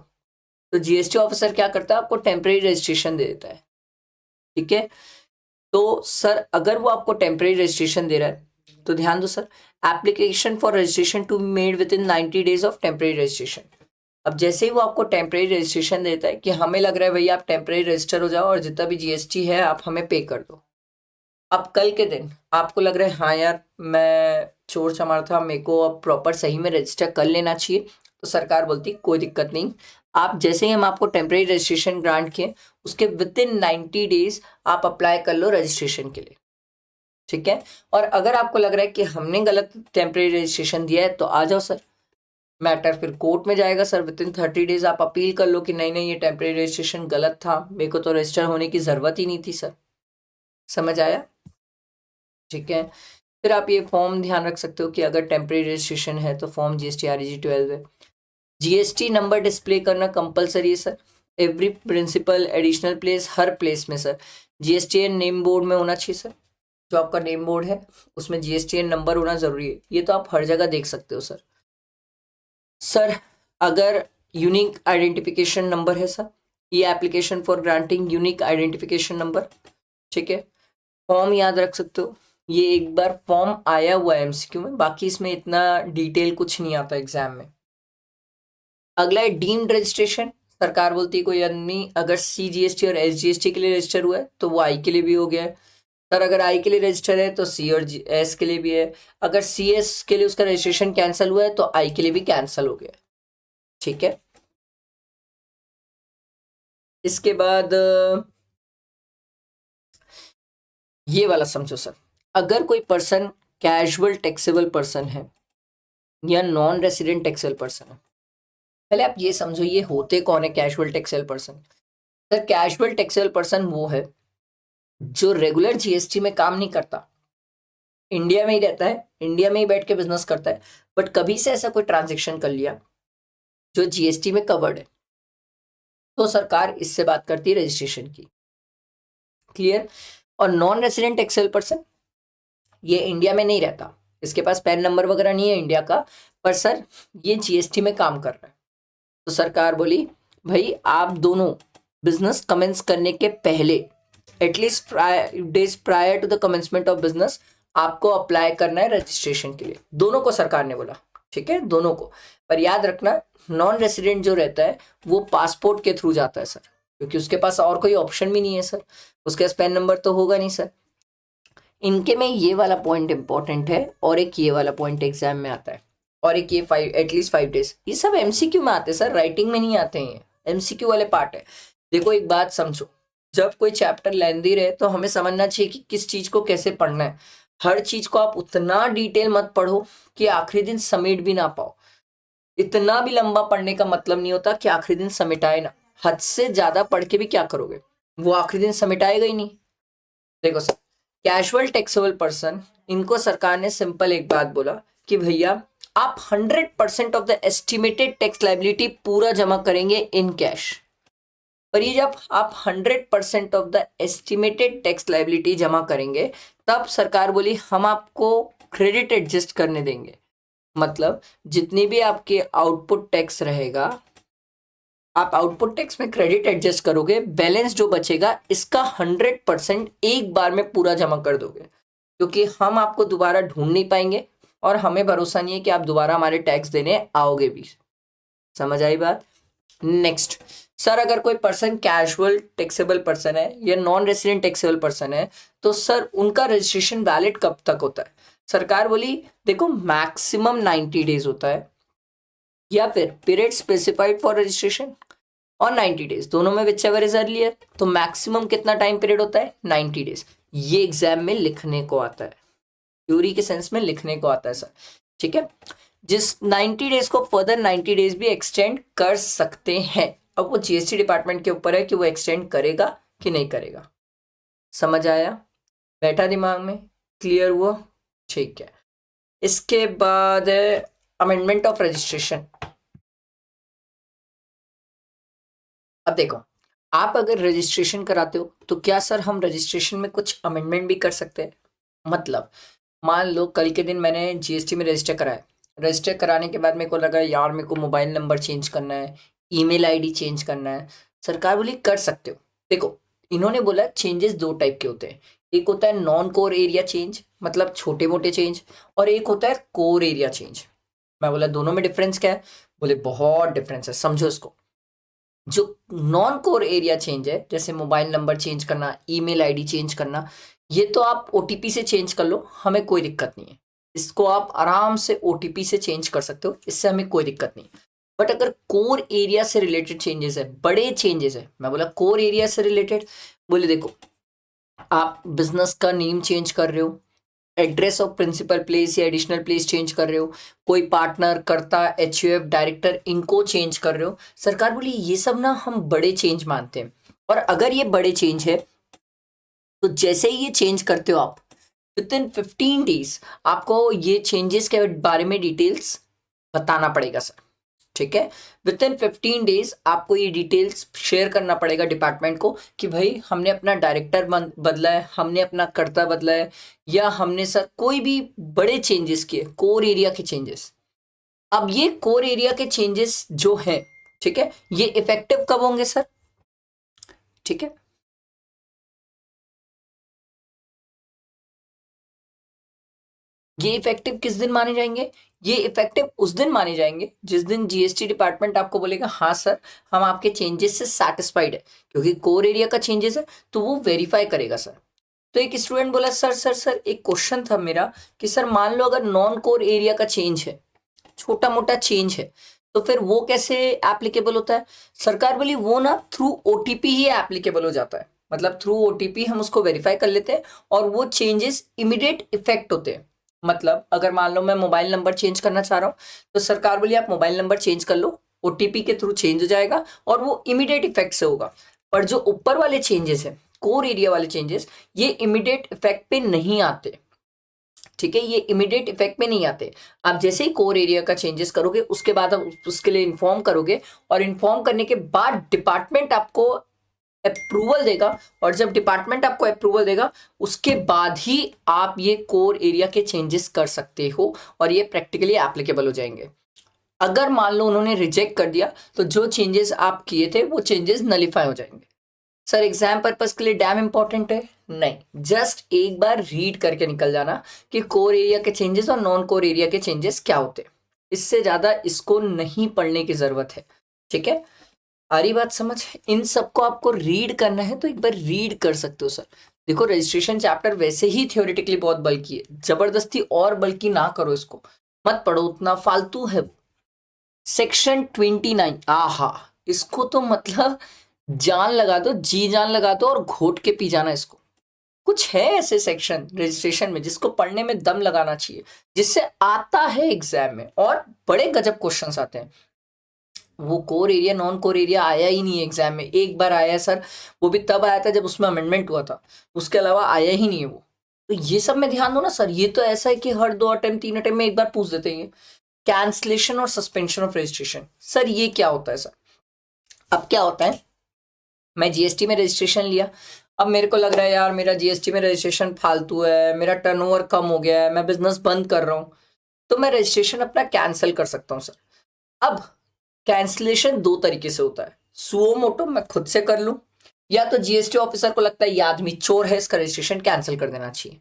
तो जीएसटी ऑफिसर क्या करता है? आपको टेम्परेरी रजिस्ट्रेशन दे देता है, ठीक है। तो सर अगर वो आपको टेम्परेरी रजिस्ट्रेशन दे रहा है तो ध्यान दो sir, application for registration to made within 90 days of temporary registration. अब जैसे ही वो आपको टेम्परेरी रजिस्ट्रेशन देता है कि हमें लग रहा है भैया आप टेम्परेरी रजिस्टर हो जाओ और जितना भी जीएसटी है आप हमें पे कर दो। अब कल के दिन आपको लग रहा है हाँ यार मैं चोर चमार था, मेरे को अब प्रॉपर सही में रजिस्टर कर लेना चाहिए, तो सरकार बोलती कोई दिक्कत नहीं, आप जैसे ही हम आपको टेम्परेरी रजिस्ट्रेशन ग्रांट किए उसके विद इन 90 डेज आप अप्लाई कर लो रजिस्ट्रेशन के लिए, ठीक है। और अगर आपको लग रहा है कि हमने गलत टेम्परेरी रजिस्ट्रेशन दिया है तो आ जाओ सर, मैटर फिर कोर्ट में जाएगा सर, विद इन 30 डेज आप अपील कर लो कि नहीं नहीं, ये टेम्परेरी रजिस्ट्रेशन गलत था, मेरे को तो रजिस्टर होने की ज़रूरत ही नहीं थी सर। समझ आया? ठीक है। फिर आप ये फॉर्म ध्यान रख सकते हो कि अगर टेम्परेरी रजिस्ट्रेशन है तो फॉर्म GST REG 12 है। GST नंबर डिस्प्ले करना कंपलसरी है sir, every principal additional place, हर प्लेस में सर। GSTN नेम बोर्ड में होना चाहिए सर, जो आपका नेम बोर्ड है उसमें GSTN नंबर होना ज़रूरी है। ये तो आप हर जगह देख सकते हो सर। सर अगर यूनिक आइडेंटिफिकेशन नंबर है सर, ये application for granting unique identification number, ठीक है। फॉर्म याद रख सकते हो, ये एक बार फॉर्म आया हुआ है MCQ में, बाकी इसमें इतना डिटेल कुछ नहीं आता एग्जाम में। अगला है डीम्ड रजिस्ट्रेशन। सरकार बोलती है कोई आदमी अगर CGST और SGST के लिए रजिस्टर हुआ है तो वो I के लिए भी हो गया है सर। अगर I के लिए रजिस्टर है तो C और S के लिए भी है। अगर CS के लिए उसका रजिस्ट्रेशन कैंसिल हुआ है तो I के लिए भी कैंसिल हो गया है, ठीक है। इसके बाद ये वाला समझो सर, अगर कोई पर्सन कैजुअल टैक्सेबल पर्सन है या नॉन रेसिडेंट टैक्सेबल पर्सन है, पहले आप ये समझो ये होते कौन है casual taxable person. Sir casual taxable person वो है जो रेगुलर GST में काम नहीं करता, इंडिया में ही रहता है, इंडिया में ही बैठ के बिजनेस करता है, बट कभी से ऐसा कोई ट्रांजेक्शन कर लिया जो GST में कवर्ड है, तो सरकार इससे बात करती है रजिस्ट्रेशन की। क्लियर? और नॉन रेसिडेंट टैक्सेबल पर्सन ये इंडिया में नहीं रहता, इसके पास पैन नंबर वगैरह नहीं है इंडिया का, पर सर ये GST में काम कर रहा है, तो सरकार बोली भाई आप दोनों बिजनेस कमेंस करने के पहले at least 5 days prior to the commencement of business आपको अप्लाई करना है रजिस्ट्रेशन के लिए। दोनों को सरकार ने बोला, ठीक है, दोनों को। पर याद रखना नॉन रेसिडेंट जो रहता है वो पासपोर्ट के थ्रू जाता है सर, क्योंकि उसके पास और कोई ऑप्शन भी नहीं है सर, उसके पास पैन नंबर तो होगा नहीं सर। इनके में ये वाला पॉइंट इंपॉर्टेंट है, और एक ये वाला पॉइंट एग्जाम में आता है, और एक ये एटलीस्ट 5 डेज। ये सब MCQ में आते हैं सर, राइटिंग में नहीं आते हैं, MCQ वाले पार्ट है। देखो एक बात समझो, जब कोई चैप्टर लेंदी रहे तो हमें समझना चाहिए कि किस चीज को कैसे पढ़ना है। हर चीज को आप उतना डिटेल मत पढ़ो कि आखिरी दिन समेट भी ना पाओ। इतना भी लंबा पढ़ने का मतलब नहीं होता कि आखिरी दिन समेटाए ना। हद से ज्यादा पढ़ के भी क्या करोगे, वो आखिरी दिन समेटाएगा ही नहीं। देखो सर कैजुअल टैक्सेबल पर्सन, इनको सरकार ने सिंपल एक बात बोला कि भैया आप 100% of the estimated tax liability पूरा जमा करेंगे इन कैश। पर ये जब आप 100% of the estimated tax liability जमा करेंगे तब सरकार बोली हम आपको क्रेडिट एडजस्ट करने देंगे। मतलब जितनी भी आपके आउटपुट टैक्स रहेगा आप आउटपुट टैक्स में क्रेडिट एडजस्ट करोगे, बैलेंस जो बचेगा इसका 100% एक बार में पूरा जमा कर दोगे, क्योंकि हम आपको दोबारा ढूंढ नहीं पाएंगे और हमें भरोसा नहीं है कि आप दोबारा हमारे टैक्स देने आओगे भी। समझ आई बात? नेक्स्ट सर अगर कोई पर्सन कैजुअल टैक्सेबल पर्सन है या नॉन रेसिडेंट टैक्सेबल पर्सन है तो सर उनका रजिस्ट्रेशन वैलिड कब तक होता है। सरकार बोली देखो मैक्सिमम 90 डेज होता है, या फिर पीरियड स्पेसिफाइड फॉर रजिस्ट्रेशन और 90 डेज, दोनों में विच एवर इज अर्लियर। तो मैक्सिमम कितना टाइम पीरियड होता है 90 डेज। ये एग्जाम में लिखने को आता है, थ्योरी के सेंस में लिखने को आता है सर, ठीक है। जिस 90 डेज को फर्दर 90 डेज भी एक्सटेंड कर सकते हैं। अब वो GST डिपार्टमेंट के ऊपर है कि वो एक्सटेंड करेगा कि नहीं करेगा। समझ आया? बैठा दिमाग में? क्लियर हुआ? ठीक है। इसके बाद अमेंडमेंट ऑफ रजिस्ट्रेशन। अब देखो आप अगर रजिस्ट्रेशन कराते हो तो क्या सर हम रजिस्ट्रेशन में कुछ अमेंडमेंट भी कर सकते हैं। मतलब मान लो कल के दिन मैंने GST में रजिस्टर कराया, रजिस्टर कराने के बाद मेरे को लगा यार मेरे को मोबाइल नंबर चेंज करना है, ईमेल आईडी चेंज करना है। सरकार बोली कर सकते हो। देखो इन्होंने बोला चेंजेस दो टाइप के होते हैं, एक होता है नॉन कोर एरिया चेंज, मतलब छोटे मोटे चेंज, और एक होता है कोर एरिया चेंज। मैं बोला दोनों में डिफरेंस क्या है, बोले बहुत डिफरेंस है, समझो इसको। जो नॉन कोर एरिया चेंज है जैसे मोबाइल नंबर चेंज करना, ईमेल आईडी चेंज करना, ये तो आप OTP से चेंज कर लो, हमें कोई दिक्कत नहीं है। इसको आप आराम से OTP से चेंज कर सकते हो, इससे हमें कोई दिक्कत नहीं। बट अगर कोर एरिया से रिलेटेड चेंजेस है, बड़े चेंजेस है, मैं बोला कोर एरिया से रिलेटेड, बोले देखो आप बिजनेस का नेम चेंज कर रहे हो, एड्रेस ऑफ प्रिंसिपल प्लेस या एडिशनल प्लेस चेंज कर रहे हो, कोई पार्टनर, कर्ता, एचयूएफ, डायरेक्टर, इनको चेंज कर रहे हो, सरकार बोली ये सब ना हम बड़े चेंज मानते हैं। और अगर ये बड़े चेंज है तो जैसे ही ये चेंज करते हो आप, विद इन 15 डेज आपको ये चेंजेस के बारे में डिटेल्स बताना पड़ेगा सर। ठीक है, विद इन 15 डेज आपको ये डिटेल्स शेयर करना पड़ेगा डिपार्टमेंट को कि भाई हमने अपना डायरेक्टर बदला है, हमने अपना कर्ता बदला है, या हमने सर कोई भी बड़े चेंजेस किए, कोर एरिया के चेंजेस। अब ये कोर एरिया के चेंजेस जो हैं, ठीक है, ये इफेक्टिव कब होंगे सर? ठीक है, ये इफेक्टिव किस दिन माने जाएंगे? ये इफेक्टिव उस दिन माने जाएंगे जिस दिन जीएसटी डिपार्टमेंट आपको बोलेगा हाँ सर हम आपके चेंजेस से सेटिस्फाइड है, क्योंकि कोर एरिया का चेंजेस है तो वो वेरीफाई करेगा सर। तो एक स्टूडेंट बोला सर सर सर एक क्वेश्चन था मेरा कि सर मान लो अगर नॉन कोर एरिया का चेंज है, छोटा मोटा चेंज है, तो फिर वो कैसे एप्लीकेबल होता है? सरकार बोली वो ना थ्रू ओटीपी ही एप्लीकेबल हो जाता है, मतलब थ्रू ओटीपी हम उसको वेरीफाई कर लेते हैं और वो चेंजेस इमीडिएट इफेक्ट होते हैं। मतलब अगर मान लो मैं मोबाइल नंबर चेंज करना चाह रहा हूँ तो सरकार बोली आप मोबाइल नंबर चेंज कर लो, ओटीपी के थ्रू चेंज हो जाएगा और वो इमीडिएट इफेक्ट से होगा। पर जो ऊपर वाले चेंजेस हैं, कोर एरिया वाले चेंजेस, ये इमीडिएट इफेक्ट पे नहीं आते। ठीक है, ये इमीडिएट इफेक्ट में नहीं आते। आप जैसे ही कोर एरिया का चेंजेस करोगे उसके बाद आप उसके लिए इन्फॉर्म करोगे और इन्फॉर्म करने के बाद डिपार्टमेंट आपको अप्रूवल देगा, और जब डिपार्टमेंट आपको अप्रूवल देगा उसके बाद ही आप ये कोर एरिया के चेंजेस कर सकते हो और ये प्रैक्टिकली एप्लीकेबल हो जाएंगे। अगर मान लो उन्होंने रिजेक्ट कर दिया तो जो चेंजेस आप किए थे वो चेंजेस नलीफाई हो जाएंगे। सर एग्जाम पर्पस के लिए डैम इंपॉर्टेंट है? नहीं, जस्ट एक बार रीड करके निकल जाना कि कोर एरिया के चेंजेस और नॉन कोर एरिया के चेंजेस क्या होते हैं, इससे ज्यादा इसको नहीं पढ़ने की जरूरत है। ठीक है, आ रही बात समझ? इन सबको आपको रीड करना है तो एक बार रीड कर सकते हो सर। देखो रजिस्ट्रेशन चैप्टर वैसे ही थियोरेटिकली बहुत बल्कि है, जबरदस्ती और बल्कि ना करो, इसको मत पढ़ो, उतना फालतू है। सेक्शन 29, आहा, इसको तो मतलब जान लगा दो, जी जान लगा दो और घोट के पी जाना इसको। कुछ है ऐसे सेक्शन रजिस्ट्रेशन में जिसको पढ़ने में दम लगाना चाहिए, जिससे आता है एग्जाम में और बड़े गजब क्वेश्चंस आते हैं। वो core area non core area आया ही नहीं एग्जाम में, एक बार आया सर, वो भी तब आया था जब उसमें अमेंडमेंट हुआ था, उसके अलावा आया ही नहीं है वो। तो ये सब में ध्यान दो ना सर, ये तो ऐसा है कि हर 2 अटेम्प्ट 3 अटेम्प्ट में एक बार पूछ देते हैं। कैंसलेशन और सस्पेंशन ऑफ रजिस्ट्रेशन, सर ये क्या होता है सर? अब क्या होता है, मैं जीएसटी में रजिस्ट्रेशन लिया, अब मेरे को लग रहा है यार मेरा जीएसटी में रजिस्ट्रेशन फालतू है, मेरा टर्नओवर कम हो गया है, मैं बिजनेस बंद कर रहा हूं, तो मैं रजिस्ट्रेशन अपना कैंसिल कर सकता हूं सर। अब कैंसिलेशन 2 तरीके से होता है, सुओ मोटो मैं खुद से कर लूं, या तो जीएसटी ऑफिसर को लगता है ये आदमी चोर है इसका रजिस्ट्रेशन कैंसिल कर देना चाहिए।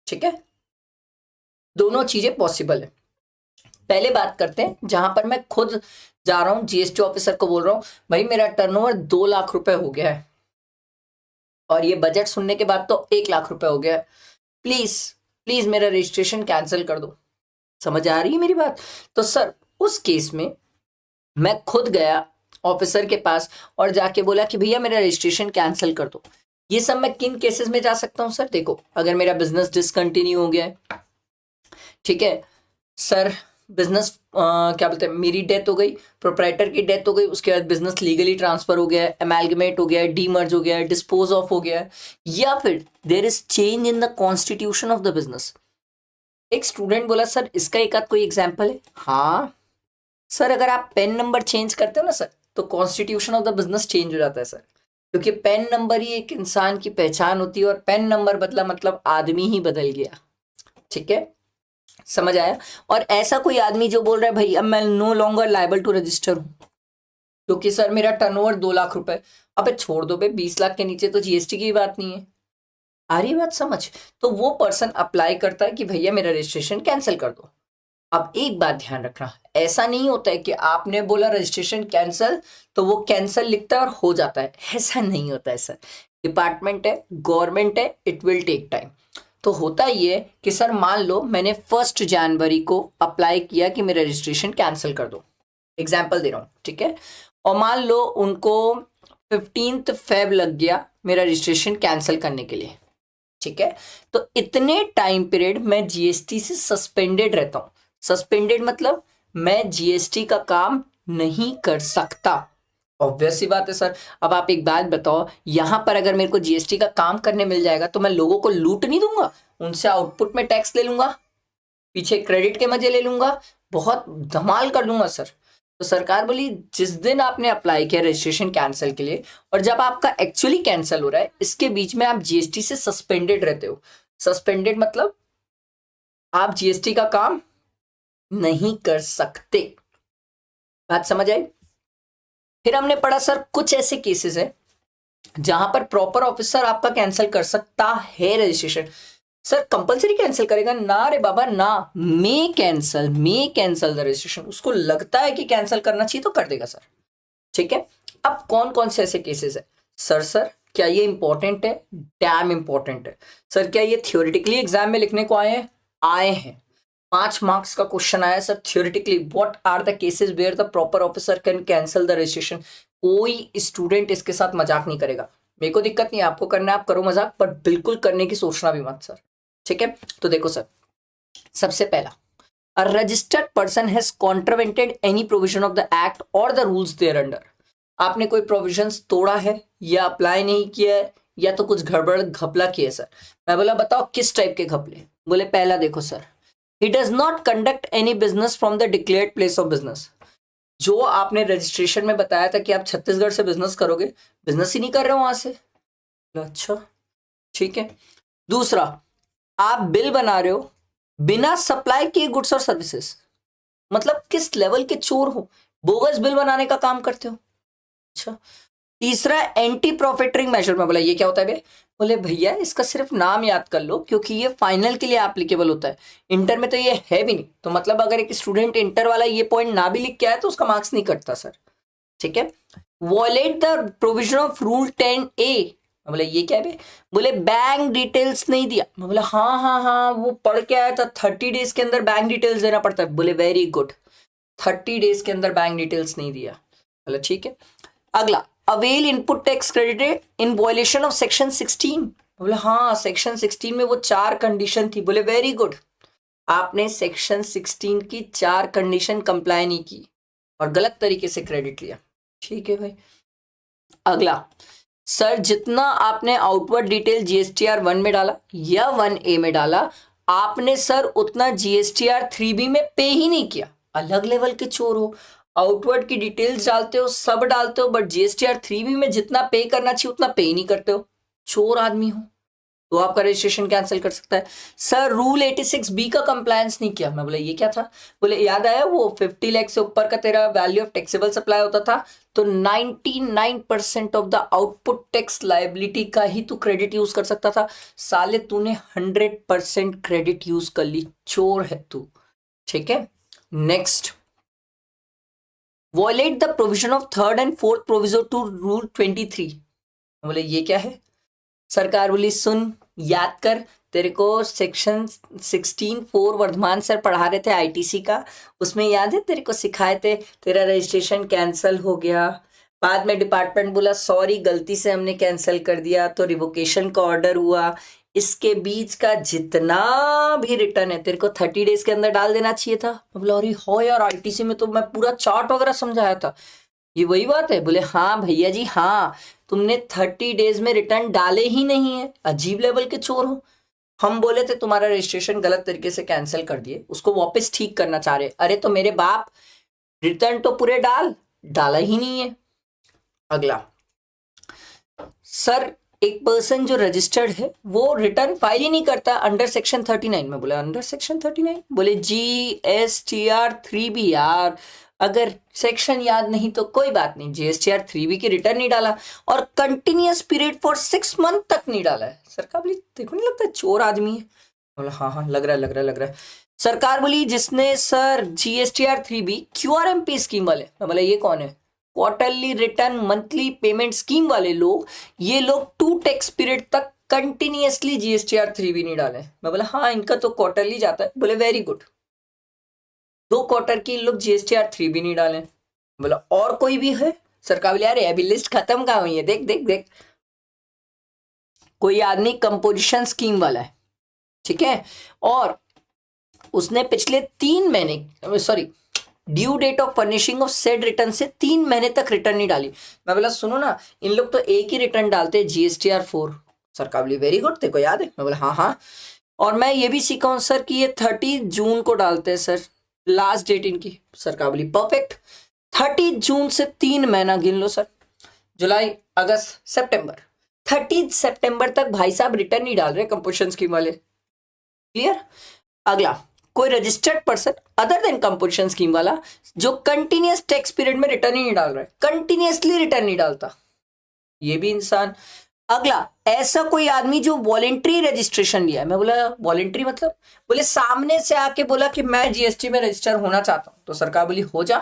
ठीक है, दोनों चीजें पॉसिबल है। पहले बात करते हैं जहां पर मैं खुद जा रहा हूं जीएसटी ऑफिसर को बोल रहा हूं भाई मेरा टर्नओवर 2 लाख रुपए हो गया है और ये बजट सुनने के बाद तो 1 लाख रुपए हो गया है, प्लीज प्लीज मेरा रजिस्ट्रेशन कैंसिल कर दो। समझ आ रही है मेरी बात? तो सर उस केस में मैं खुद गया ऑफिसर के पास और जाके बोला कि भैया मेरा रजिस्ट्रेशन कैंसिल कर दो। ये सब मैं किन केसेस में जा सकता हूं सर? देखो अगर मेरा बिजनेस डिसकंटिन्यू हो गया है, ठीक है सर, बिजनेस क्या बोलते हैं, मेरी डेथ हो गई, प्रोप्राइटर की डेथ हो गई, उसके बाद बिजनेस लीगली ट्रांसफर हो गया है, एमैल्गमेट हो गया है, डीमर्ज हो गया है, डिस्पोज ऑफ हो गया है, या फिर there is change in the constitution of the business. एक स्टूडेंट बोला सर इसका एक आध कोई एग्जाम्पल है? हाँ सर, अगर आप पेन नंबर चेंज करते हो ना सर तो constitution of the business change हो जाता है सर, क्योंकि पेन नंबर ही एक इंसान की पहचान होती है और पेन नंबर बदला मतलब आदमी ही बदल गया। ठीक है, समझ आया? और ऐसा कोई आदमी जो बोल रहा है भाई अब मैं no longer liable to register हूं क्योंकि सर मेरा टर्नओवर 2 लाख रुपए, अबे छोड़ दो बे, 20 लाख के नीचे तो जीएसटी की बात नहीं है। आ रही बात समझ? तो वो पर्सन अप्लाई करता है कि भैया मेरा रजिस्ट्रेशन कैंसिल कर दो। अब एक बात ध्यान रखना, ऐसा नहीं होता है कि आपने बोला रजिस्ट्रेशन कैंसिल तो वो कैंसिल लिखता है और हो जाता है, ऐसा नहीं होता है सर। डिपार्टमेंट है, गवर्नमेंट है, इट विल टेक टाइम। तो होता ये है कि सर मान लो मैंने 1 जनवरी को अप्लाई किया कि मेरा रजिस्ट्रेशन कैंसिल कर दो, एग्जाम्पल दे रहा हूँ, ठीक है, और मान लो उनको 15 फेब लग गया मेरा रजिस्ट्रेशन कैंसिल करने के लिए। ठीक है, तो इतने टाइम पीरियड मैं जीएसटी से सस्पेंडेड रहता हूं। सस्पेंडेड मतलब मैं जीएसटी का काम नहीं कर सकता। ऑब्वियस सी बात है सर। अब आप एक बात बताओ, यहां पर अगर मेरे को जीएसटी का काम करने मिल जाएगा तो मैं लोगों को लूट नहीं दूंगा, उनसे आउटपुट में टैक्स ले लूंगा, पीछे क्रेडिट के मजे ले लूंगा, बहुत धमाल कर दूंगा सर। तो सरकार बोली जिस दिन आपने अप्लाई किया रजिस्ट्रेशन कैंसिल के लिए और जब आपका एक्चुअली कैंसिल हो रहा है, इसके बीच में आप जीएसटी से सस्पेंडेड रहते हो। सस्पेंडेड मतलब आप जीएसटी का काम नहीं कर सकते। बात समझ आई? फिर हमने पढ़ा सर कुछ ऐसे केसेस है जहां पर प्रॉपर ऑफिसर आपका कैंसिल कर सकता है रजिस्ट्रेशन। सर कंपलसरी कैंसिल करेगा ना रे बाबा ना, मे कैंसल द रजिस्ट्रेशन। उसको लगता है कि कैंसिल करना चाहिए तो कर देगा सर। ठीक है, अब कौन कौन से ऐसे केसेस है? सर क्या ये इंपॉर्टेंट है? डैम इंपॉर्टेंट है। सर क्या ये थियोरिटिकली एग्जाम में लिखने को आए हैं 5 मार्क्स का क्वेश्चन आया sir theoretically, what are the cases where the proper officer can cancel the registration. कोई स्टूडेंट इसके साथ मजाक नहीं करेगा। मेरे को दिक्कत नहीं, आपको करना है आप करो मजाक, पर बिल्कुल करने की सोचना भी मत सर। ठीक है, तो देखो सर, सबसे पहला, a registered person has contravened any provision of the act और द रूल्स देयर अंडर। आपने कोई प्रोविजंस तोड़ा है या अप्लाई नहीं किया है या तो कुछ गड़बड़ घपला किया है सर। मैं बोला बताओ किस टाइप के घपले? बोले पहला देखो sir, he does not conduct any business from the declared place of business. जो आपने रजिस्ट्रेशन में बताया था कि आप छत्तीसगढ़ से बिजनेस करोगे, बिजनेस ही नहीं कर रहे हो वहां से। अच्छा ठीक है। दूसरा, आप बिल बना रहे हो बिना सप्लाई किए गुड्स और सर्विसेज। मतलब किस लेवल के चोर हो, बोगस बिल बनाने का काम करते हो। अच्छा। तीसरा, एंटी प्रॉफिटरिंग मेजर में बोला ये क्या होता है बे? बोले भैया इसका सिर्फ नाम याद कर लो क्योंकि ये फाइनल के लिए एप्लीकेबल होता है, इंटर में तो ये है भी नहीं। तो मतलब अगर एक स्टूडेंट इंटर वाला ये पॉइंट ना भी लिख के आया तो उसका मार्क्स नहीं कटता सर। ठीक है। Violate the provision of rule 10A। बोले ये क्या है? बोले बैंक डिटेल्स नहीं दिया। मैं बोला हाँ वो पढ़ के आया था 30 डेज के अंदर बैंक डिटेल्स देना पड़ता है। बोले वेरी गुड, 30 डेज के अंदर बैंक डिटेल्स नहीं दिया। बोला ठीक है। अगला, avail input tax credited in violation of section 16। बोले हाँ सेक्शन 16 में वो 4 कंडीशन थी। बोले वेरी गुड, आपने सेक्शन 16 की 4 कंडीशन कंप्लाई नहीं की और गलत तरीके से क्रेडिट लिया। ठीक है भाई। अगला, सर जितना आपने आउटवर्ड डिटेल जीएसटीआर 1 में डाला या 1A में डाला, आपने सर उतना जीएसटीआर 3B में पे ही नहीं किया। अलग लेवल के चोर हो, आउटवर्ड की डिटेल्स डालते हो, सब डालते हो, बट जीएसटीआर 3B में जितना पे करना चाहिए उतना पे ही नहीं करते हो। चोर आदमी हो तो आपका रजिस्ट्रेशन कैंसिल कर सकता है। सर रूल 86B का कंप्लायंस नहीं किया। मैं बोला ये क्या था? बोले याद आया वो 50 लाख से ऊपर का तेरा वैल्यू ऑफ टैक्सेबल सप्लाई होता था तो 99% of the output tax liability का ही तू क्रेडिट यूज कर सकता था। साले तूने 100% क्रेडिट यूज कर ली, चोर है तू। ठीक है। Next, violate the provision of third and fourth provision to rule 23। बोले ये क्या है? सरकार बोली सुन याद कर, तेरे को सेक्शन 16(4) वर्धमान सर पढ़ा रहे थे आईटीसी का, उसमें याद है तेरे को सिखाए थे तेरा रजिस्ट्रेशन कैंसिल हो गया, बाद में डिपार्टमेंट बोला सॉरी गलती से हमने कैंसिल कर दिया तो रिवोकेशन का ऑर्डर हुआ। इसके बीच का जितना भी रिटर्न है तेरे को 30 डेज के अंदर डाल देना चाहिए था। मैं बोला अरे हो यार आईटीसी में तो मैं पूरा चार्ट वगैरह समझाया था। ये वही बात है? बोले हाँ भैया जी हाँ, तुमने 30 डेज में रिटर्न डाले ही नहीं है, अजीब लेवल के चोर हो। हम बोले थे तुम्हारा रजिस्ट्रेशन गलत तरीके से कैंसिल कर दिए, उसको वापस ठीक करना चाह रहे। अरे तो मेरे बाप रिटर्न तो पूरे डाला ही नहीं है। अगला, सर एक पर्सन जो रजिस्टर्ड है वो रिटर्न फाइल ही नहीं करता अंडर सेक्शन 39 में। बोले अंडर सेक्शन 39? बोले GSTR 3B यार, अगर सेक्शन याद नहीं तो कोई बात नहीं, GSTR 3B की रिटर्न नहीं डाला और कंटिन्यूअस पीरियड फॉर 6 मंथ तक नहीं डाला है। सरकार बोली देखो नहीं लगता चोर आदमी है। बोला हाँ लग रहा है। सरकार बोली जिसने sir GSTR 3B QRMP scheme वाले, मैं बोला ये कौन है? Quarterly return monthly payment scheme वाले लोग, ये लोग 2 टैक्स पीरियड तक कंटिन्यूअसली GSTR 3B नहीं डाले। मैं बोला हाँ इनका तो क्वार्टरली जाता है। बोले वेरी गुड, 2 क्वार्टर की लोग GSTR 3B नहीं डाले। बोला और कोई भी है? सरकार बोले अरे अभी लिस्ट खत्म कहाँ हुई है, देख कोई आदमी कंपोजिशन स्कीम वाला है, ठीक है, और उसने पिछले 3 महीने, sorry, due date of furnishing of said return से 3 महीने तक रिटर्न नहीं डाली। मैं बोला सुनो ना, इन लोग तो एक ही रिटर्न डालते हैं, GSTR 4। सर का बोली वेरी गुड, तेरे को याद है? मैं बोला हाँ हाँ, और मैं ये भी सीखा हूँ सर कि ये 30 जून को डालते हैं सर, लास्ट डेट इनकी। सर का बोली परफेक्ट, 30 जून से 3 महीना गिन लो सर, जुलाई, अगस्त, सितंबर, 30 सितंबर तक भाई साहब रिटर्न नहीं डाल रहे कंपोजिशन स्कीम वाले। क्लियर? अगला, कोई registered person other than composition scheme वाला जो कंटिन्यूअस टैक्स पीरियड में रिटर्न ही नहीं डाल रहा है, कंटिन्यूअसली रिटर्न नहीं डालता, ये भी इंसान। अगला, ऐसा कोई आदमी जो वॉलेंट्री रजिस्ट्रेशन लिया है। मैं बोला वॉलेंट्री मतलब? बोले सामने से आके बोला कि मैं जीएसटी में रजिस्टर होना चाहता हूं, तो सरकार बोली हो जा,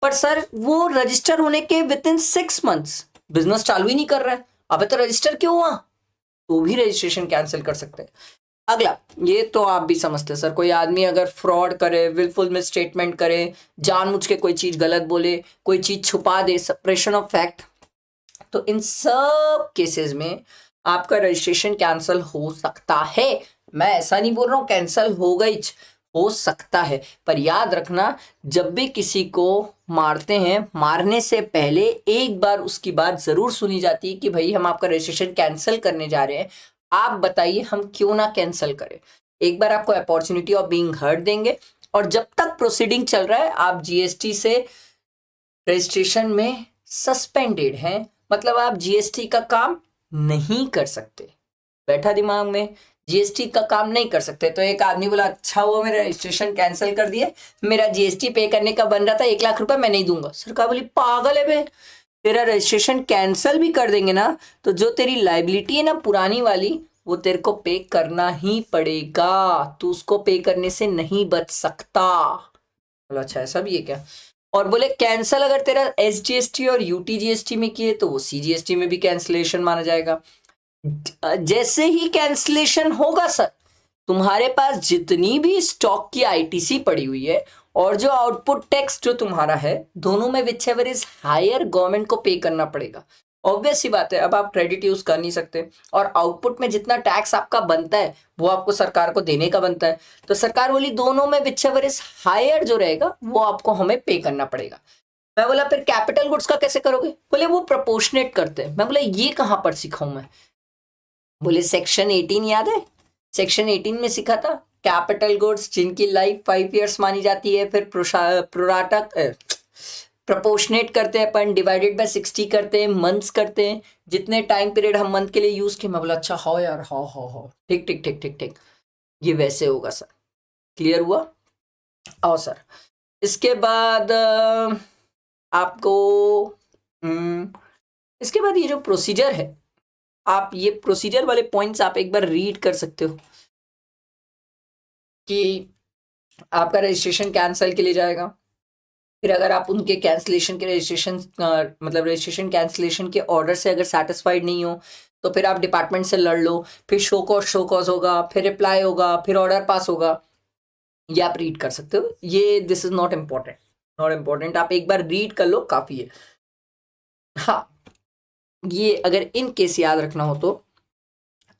पर सर वो रजिस्टर होने के विद इन 6 मंथ्स बिजनेस चालू ही नहीं कर रहा है, अबे तो रजिस्टर क्यों हुआ? तो भी रजिस्ट्रेशन कैंसिल कर सकते हैं। अगला, ये तो आप भी समझते हैं सर, कोई आदमी अगर फ्रॉड करे, विलफुल मिस स्टेटमेंट करे, जानबूझ के कोई चीज गलत बोले, कोई चीज छुपा दे, सप्रेशन ऑफ फैक्ट, तो इन सब केसेस में आपका रजिस्ट्रेशन कैंसिल हो सकता है। मैं ऐसा नहीं बोल रहा हूं कैंसिल हो गई, हो सकता है, पर याद रखना जब भी किसी को मारते हैं, मारने से पहले एक बार उसकी बात जरूर सुनी जाती है कि भाई हम आपका रजिस्ट्रेशन कैंसिल करने जा रहे हैं, आप बताइए हम क्यों ना कैंसिल करें। एक बार आपको अपॉर्चुनिटी ऑफ बीइंग हर्ड देंगे, और जब तक प्रोसीडिंग चल रहा है आप जीएसटी से रजिस्ट्रेशन में सस्पेंडेड हैं, मतलब आप जीएसटी का काम नहीं कर सकते। बैठा दिमाग में, जीएसटी का काम नहीं कर सकते। तो एक आदमी बोला अच्छा हुआ मेरा रजिस्ट्रेशन कैंसिल कर दिए, मेरा जीएसटी पे करने का बन रहा था 1 लाख रुपए, मैं नहीं दूंगा। सरकार बोली पागल है बे, तेरा रजिस्ट्रेशन कैंसिल भी कर देंगे ना तो जो तेरी लाइबिलिटी है ना पुरानी वाली, वो तेरे को पे करना ही पड़ेगा, तू उसको पे करने से नहीं बच सकता। बोला अच्छा ऐसा भी है क्या? और बोले कैंसल अगर तेरा SGST और UTGST में किए तो वो CGST में भी कैंसलेशन माना जाएगा। जैसे ही कैंसलेशन होगा सर, तुम्हारे पास जितनी भी स्टॉक की ITC पड़ी हुई है और जो आउटपुट टैक्स जो तुम्हारा है, दोनों में whichever is higher government को पे करना पड़ेगा। ऑब्वियस सी बात है, अब आप क्रेडिट यूज कर नहीं सकते, और आउटपुट में जितना टैक्स आपका बनता है वो आपको सरकार को देने का बनता है। तो सरकार बोली दोनों में विच एवर इज हायर जो रहेगा वो आपको हमें पे करना पड़ेगा। मैं बोला फिर कैपिटल गुड्स का कैसे करोगे? बोले वो प्रोपोर्शनेट करते हैं। मैं बोला ये कहां पर सीखा हूं मैं? बोले सेक्शन 18 याद है? सेक्शन 18 में सीखा था कैपिटल गुड्स जिनकी लाइफ 5 ईयर्स मानी जाती है, फिर प्रोराटा प्रपोर्शनेट करते हैं अपन, डिवाइडेड बाय 60 करते हैं, मंथ्स करते हैं, जितने टाइम पीरियड हम मंथ के लिए यूज किए। मैं बोला अच्छा हाँ यार, हाँ ठीक ठीक ठीक ठीक ठीक, ये वैसे होगा सर। क्लियर हुआ? आओ सर, इसके बाद आपको इसके बाद ये जो प्रोसीजर है, आप ये प्रोसीजर वाले पॉइंट्स आप एक बार रीड कर सकते हो कि आपका रजिस्ट्रेशन कैंसिल के लिए जाएगा। फिर अगर आप उनके कैंसिलेशन के रजिस्ट्रेशन मतलब रजिस्ट्रेशन कैंसिलेशन के ऑर्डर से अगर सेटिस्फाइड नहीं हो तो फिर आप डिपार्टमेंट से लड़ लो, फिर शो कॉज होगा, फिर रिप्लाई होगा, फिर ऑर्डर पास होगा। ये आप रीड कर सकते हो, ये दिस इज नॉट इम्पोर्टेंट, आप एक बार रीड कर लो काफी है। हाँ, ये अगर इन केस याद रखना हो तो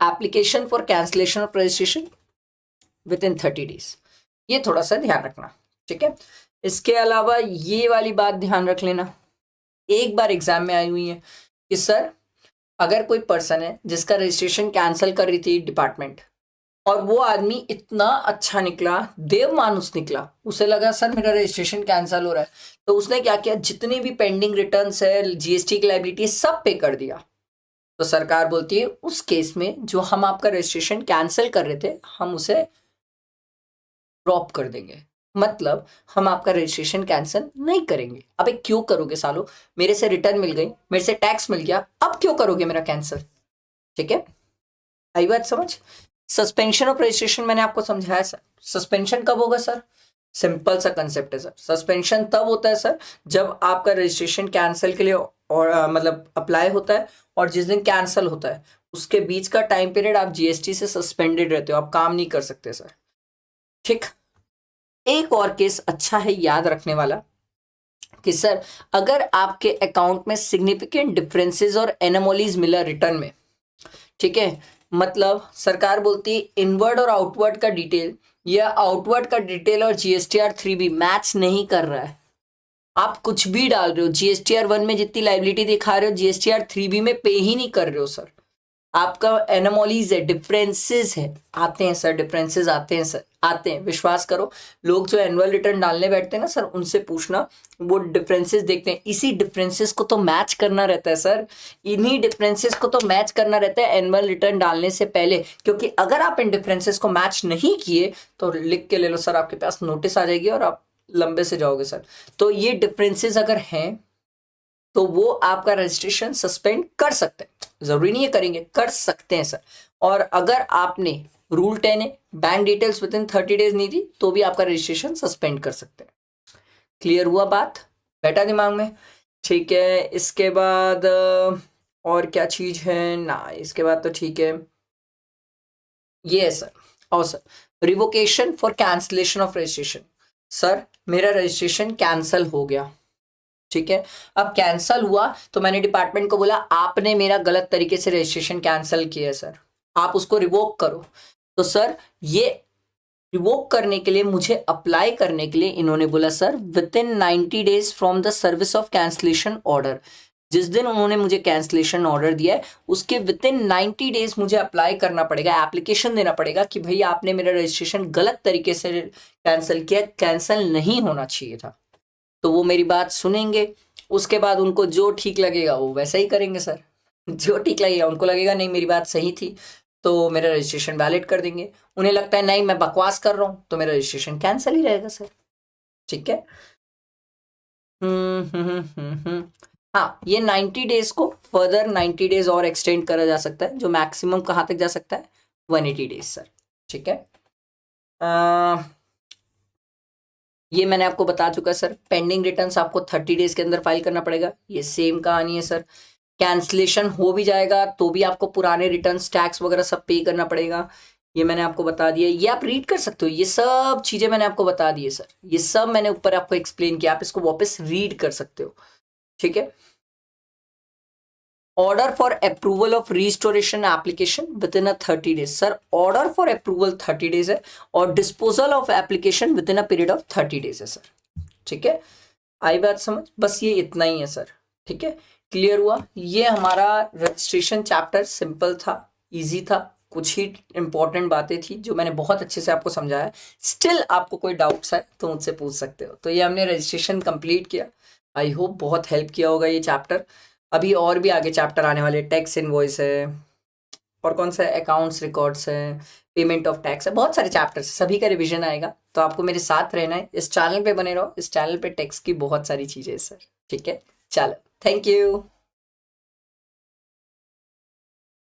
application for cancellation of registration with in 30 days, ये थोड़ा सा ध्यान रखना, ठीक है। इसके अलावा ये वाली बात ध्यान रख लेना, एक बार एग्जाम में आई हुई है कि सर अगर कोई पर्सन है जिसका रजिस्ट्रेशन कैंसिल कर रही थी डिपार्टमेंट, और वो आदमी इतना अच्छा निकला, देव मानुस निकला, उसे लगा सर मेरा रजिस्ट्रेशन कैंसिल हो रहा है, तो उसने क्या किया, जितने भी पेंडिंग रिटर्न्स है, जीएसटी की लायबिलिटी सब पे कर दिया। तो सरकार बोलती है उस केस में जो हम आपका रजिस्ट्रेशन कैंसिल कर रहे थे हम उसे ड्रॉप कर देंगे, मतलब हम आपका रजिस्ट्रेशन कैंसिल नहीं करेंगे। अबे क्यों करोगे सालो, मेरे से रिटर्न मिल गई, मेरे से टैक्स मिल गया, अब क्यों करोगे मेरा कैंसिल? ठीक है, आई बात समझ? सस्पेंशन ऑफ रजिस्ट्रेशन मैंने आपको समझाया सर। सस्पेंशन कब होगा सर? सिंपल सा कंसेप्ट है सर। सस्पेंशन तब होता है सर जब आपका रजिस्ट्रेशन कैंसिल के लिए और मतलब अप्लाई होता है, और जिस दिन कैंसिल होता है उसके बीच का टाइम पीरियड आप जीएसटी से सस्पेंडेड रहते हो, आप काम नहीं कर सकते सर। ठीक, एक और केस अच्छा है याद रखने वाला कि सर अगर आपके अकाउंट में सिग्निफिकेंट डिफरेंसेस और एनोमलीज मिला रिटर्न में, ठीक है, मतलब सरकार बोलती है इनवर्ड और आउटवर्ड का डिटेल, या आउटवर्ड का डिटेल और जीएसटीआर 3 भी मैच नहीं कर रहा है। आप कुछ भी डाल रहे हो, जीएसटीआर 1 में जितनी लाइबिलिटी दिखा रहे हो जीएसटीआर 3 भी में पे ही नहीं कर रहे हो सर। आपका एनोमोलीज है, डिफरेंसेस है, आते हैं सर, डिफरेंसेस आते हैं सर, आते हैं, विश्वास करो। लोग जो एनुअल रिटर्न डालने बैठते हैं ना सर, उनसे पूछना, वो डिफरेंसेस देखते हैं। इसी डिफरेंसेस को तो मैच करना रहता है सर, इन्हीं डिफरेंसेस को तो मैच करना रहता है एनुअल रिटर्न डालने से पहले। क्योंकि अगर आप इन डिफरेंसेस को मैच नहीं किए तो लिख के ले लो सर, आपके पास नोटिस आ जाएगी और आप लंबे से जाओगे सर। तो ये डिफरेंसेस अगर हैं तो वो आपका रजिस्ट्रेशन सस्पेंड कर सकते हैं, जरूरी नहीं है करेंगे, कर सकते हैं सर। और अगर आपने रूल 10 है, bank details with in 30 days नहीं दी तो भी आपका रजिस्ट्रेशन सस्पेंड कर सकते हैं। क्लियर हुआ बात, बैठा दिमाग में? ठीक है, इसके बाद और क्या चीज है ना, इसके बाद तो ठीक है, ये है सर। और sir revocation for cancellation of registration. Sir मेरा रजिस्ट्रेशन कैंसल हो गया, ठीक है। अब कैंसल हुआ तो मैंने डिपार्टमेंट को बोला आपने मेरा गलत तरीके से रजिस्ट्रेशन कैंसिल किया है सर, आप उसको रिवोक करो। तो सर ये रिवोक करने के लिए, मुझे अप्लाई करने के लिए इन्होंने बोला sir with in 90 days from the service of cancellation order. जिस दिन उन्होंने मुझे कैंसलेशन ऑर्डर दिया है उसके विद इन 90 डेज मुझे अप्लाई करना पड़ेगा, एप्लीकेशन देना पड़ेगा कि भाई आपने मेरा रजिस्ट्रेशन गलत तरीके से कैंसिल किया, कैंसिल नहीं होना चाहिए था। तो वो मेरी बात सुनेंगे, उसके बाद उनको जो ठीक लगेगा वो वैसा ही करेंगे सर। जो ठीक लगेगा, उनको लगेगा नहीं मेरी बात सही थी तो मेरा रजिस्ट्रेशन वैलिड कर देंगे। उन्हें लगता है नहीं मैं बकवास कर रहा हूं तो मेरा रजिस्ट्रेशन कैंसिल ही रहेगा सर, ठीक है। हाँ, ये 90 डेज को फर्दर 90 डेज और एक्सटेंड करा जा सकता है, जो मैक्सिमम कहाँ तक जा सकता है, 180 डेज सर, ठीक है। ये मैंने आपको बता चुका है सर। पेंडिंग रिटर्न्स आपको 30 डेज के अंदर फाइल करना पड़ेगा, ये सेम कहानी है सर। कैंसलेशन हो भी जाएगा तो भी आपको पुराने रिटर्न्स, टैक्स वगैरह सब पे करना पड़ेगा, ये मैंने आपको बता दिया। ये आप रीड कर सकते हो, ये सब चीजें मैंने आपको बता दी है सर, ये सब मैंने ऊपर आपको एक्सप्लेन किया, आप इसको वापस रीड कर सकते हो, ठीक है। Order for approval of restoration application with in 30 days. Sir order for approval 30 days है और disposal of application with in a period of 30 days है सर, ठीक है। आई बात समझ? बस ये इतना ही है सर, ठीक है। क्लियर हुआ? ये हमारा रजिस्ट्रेशन चैप्टर सिंपल था, इजी था, कुछ ही इंपॉर्टेंट बातें थी जो मैंने बहुत अच्छे से आपको समझाया। स्टिल आपको कोई डाउट्स है तो मुझसे पूछ सकते हो। तो ये हमने रजिस्ट्रेशन कंप्लीट किया, आई होप बहुत हेल्प किया होगा ये चैप्टर। अभी और भी आगे चैप्टर आने वाले, टैक्स इनवॉइस है और कौन सा अकाउंट्स रिकॉर्ड्स है, पेमेंट ऑफ टैक्स है, बहुत सारे चैप्टर्स, सभी का रिवीजन आएगा। तो आपको मेरे साथ रहना है, इस चैनल पे बने रहो, इस चैनल पे टैक्स की बहुत सारी चीजें सर, ठीक है। चलो, थैंक यू।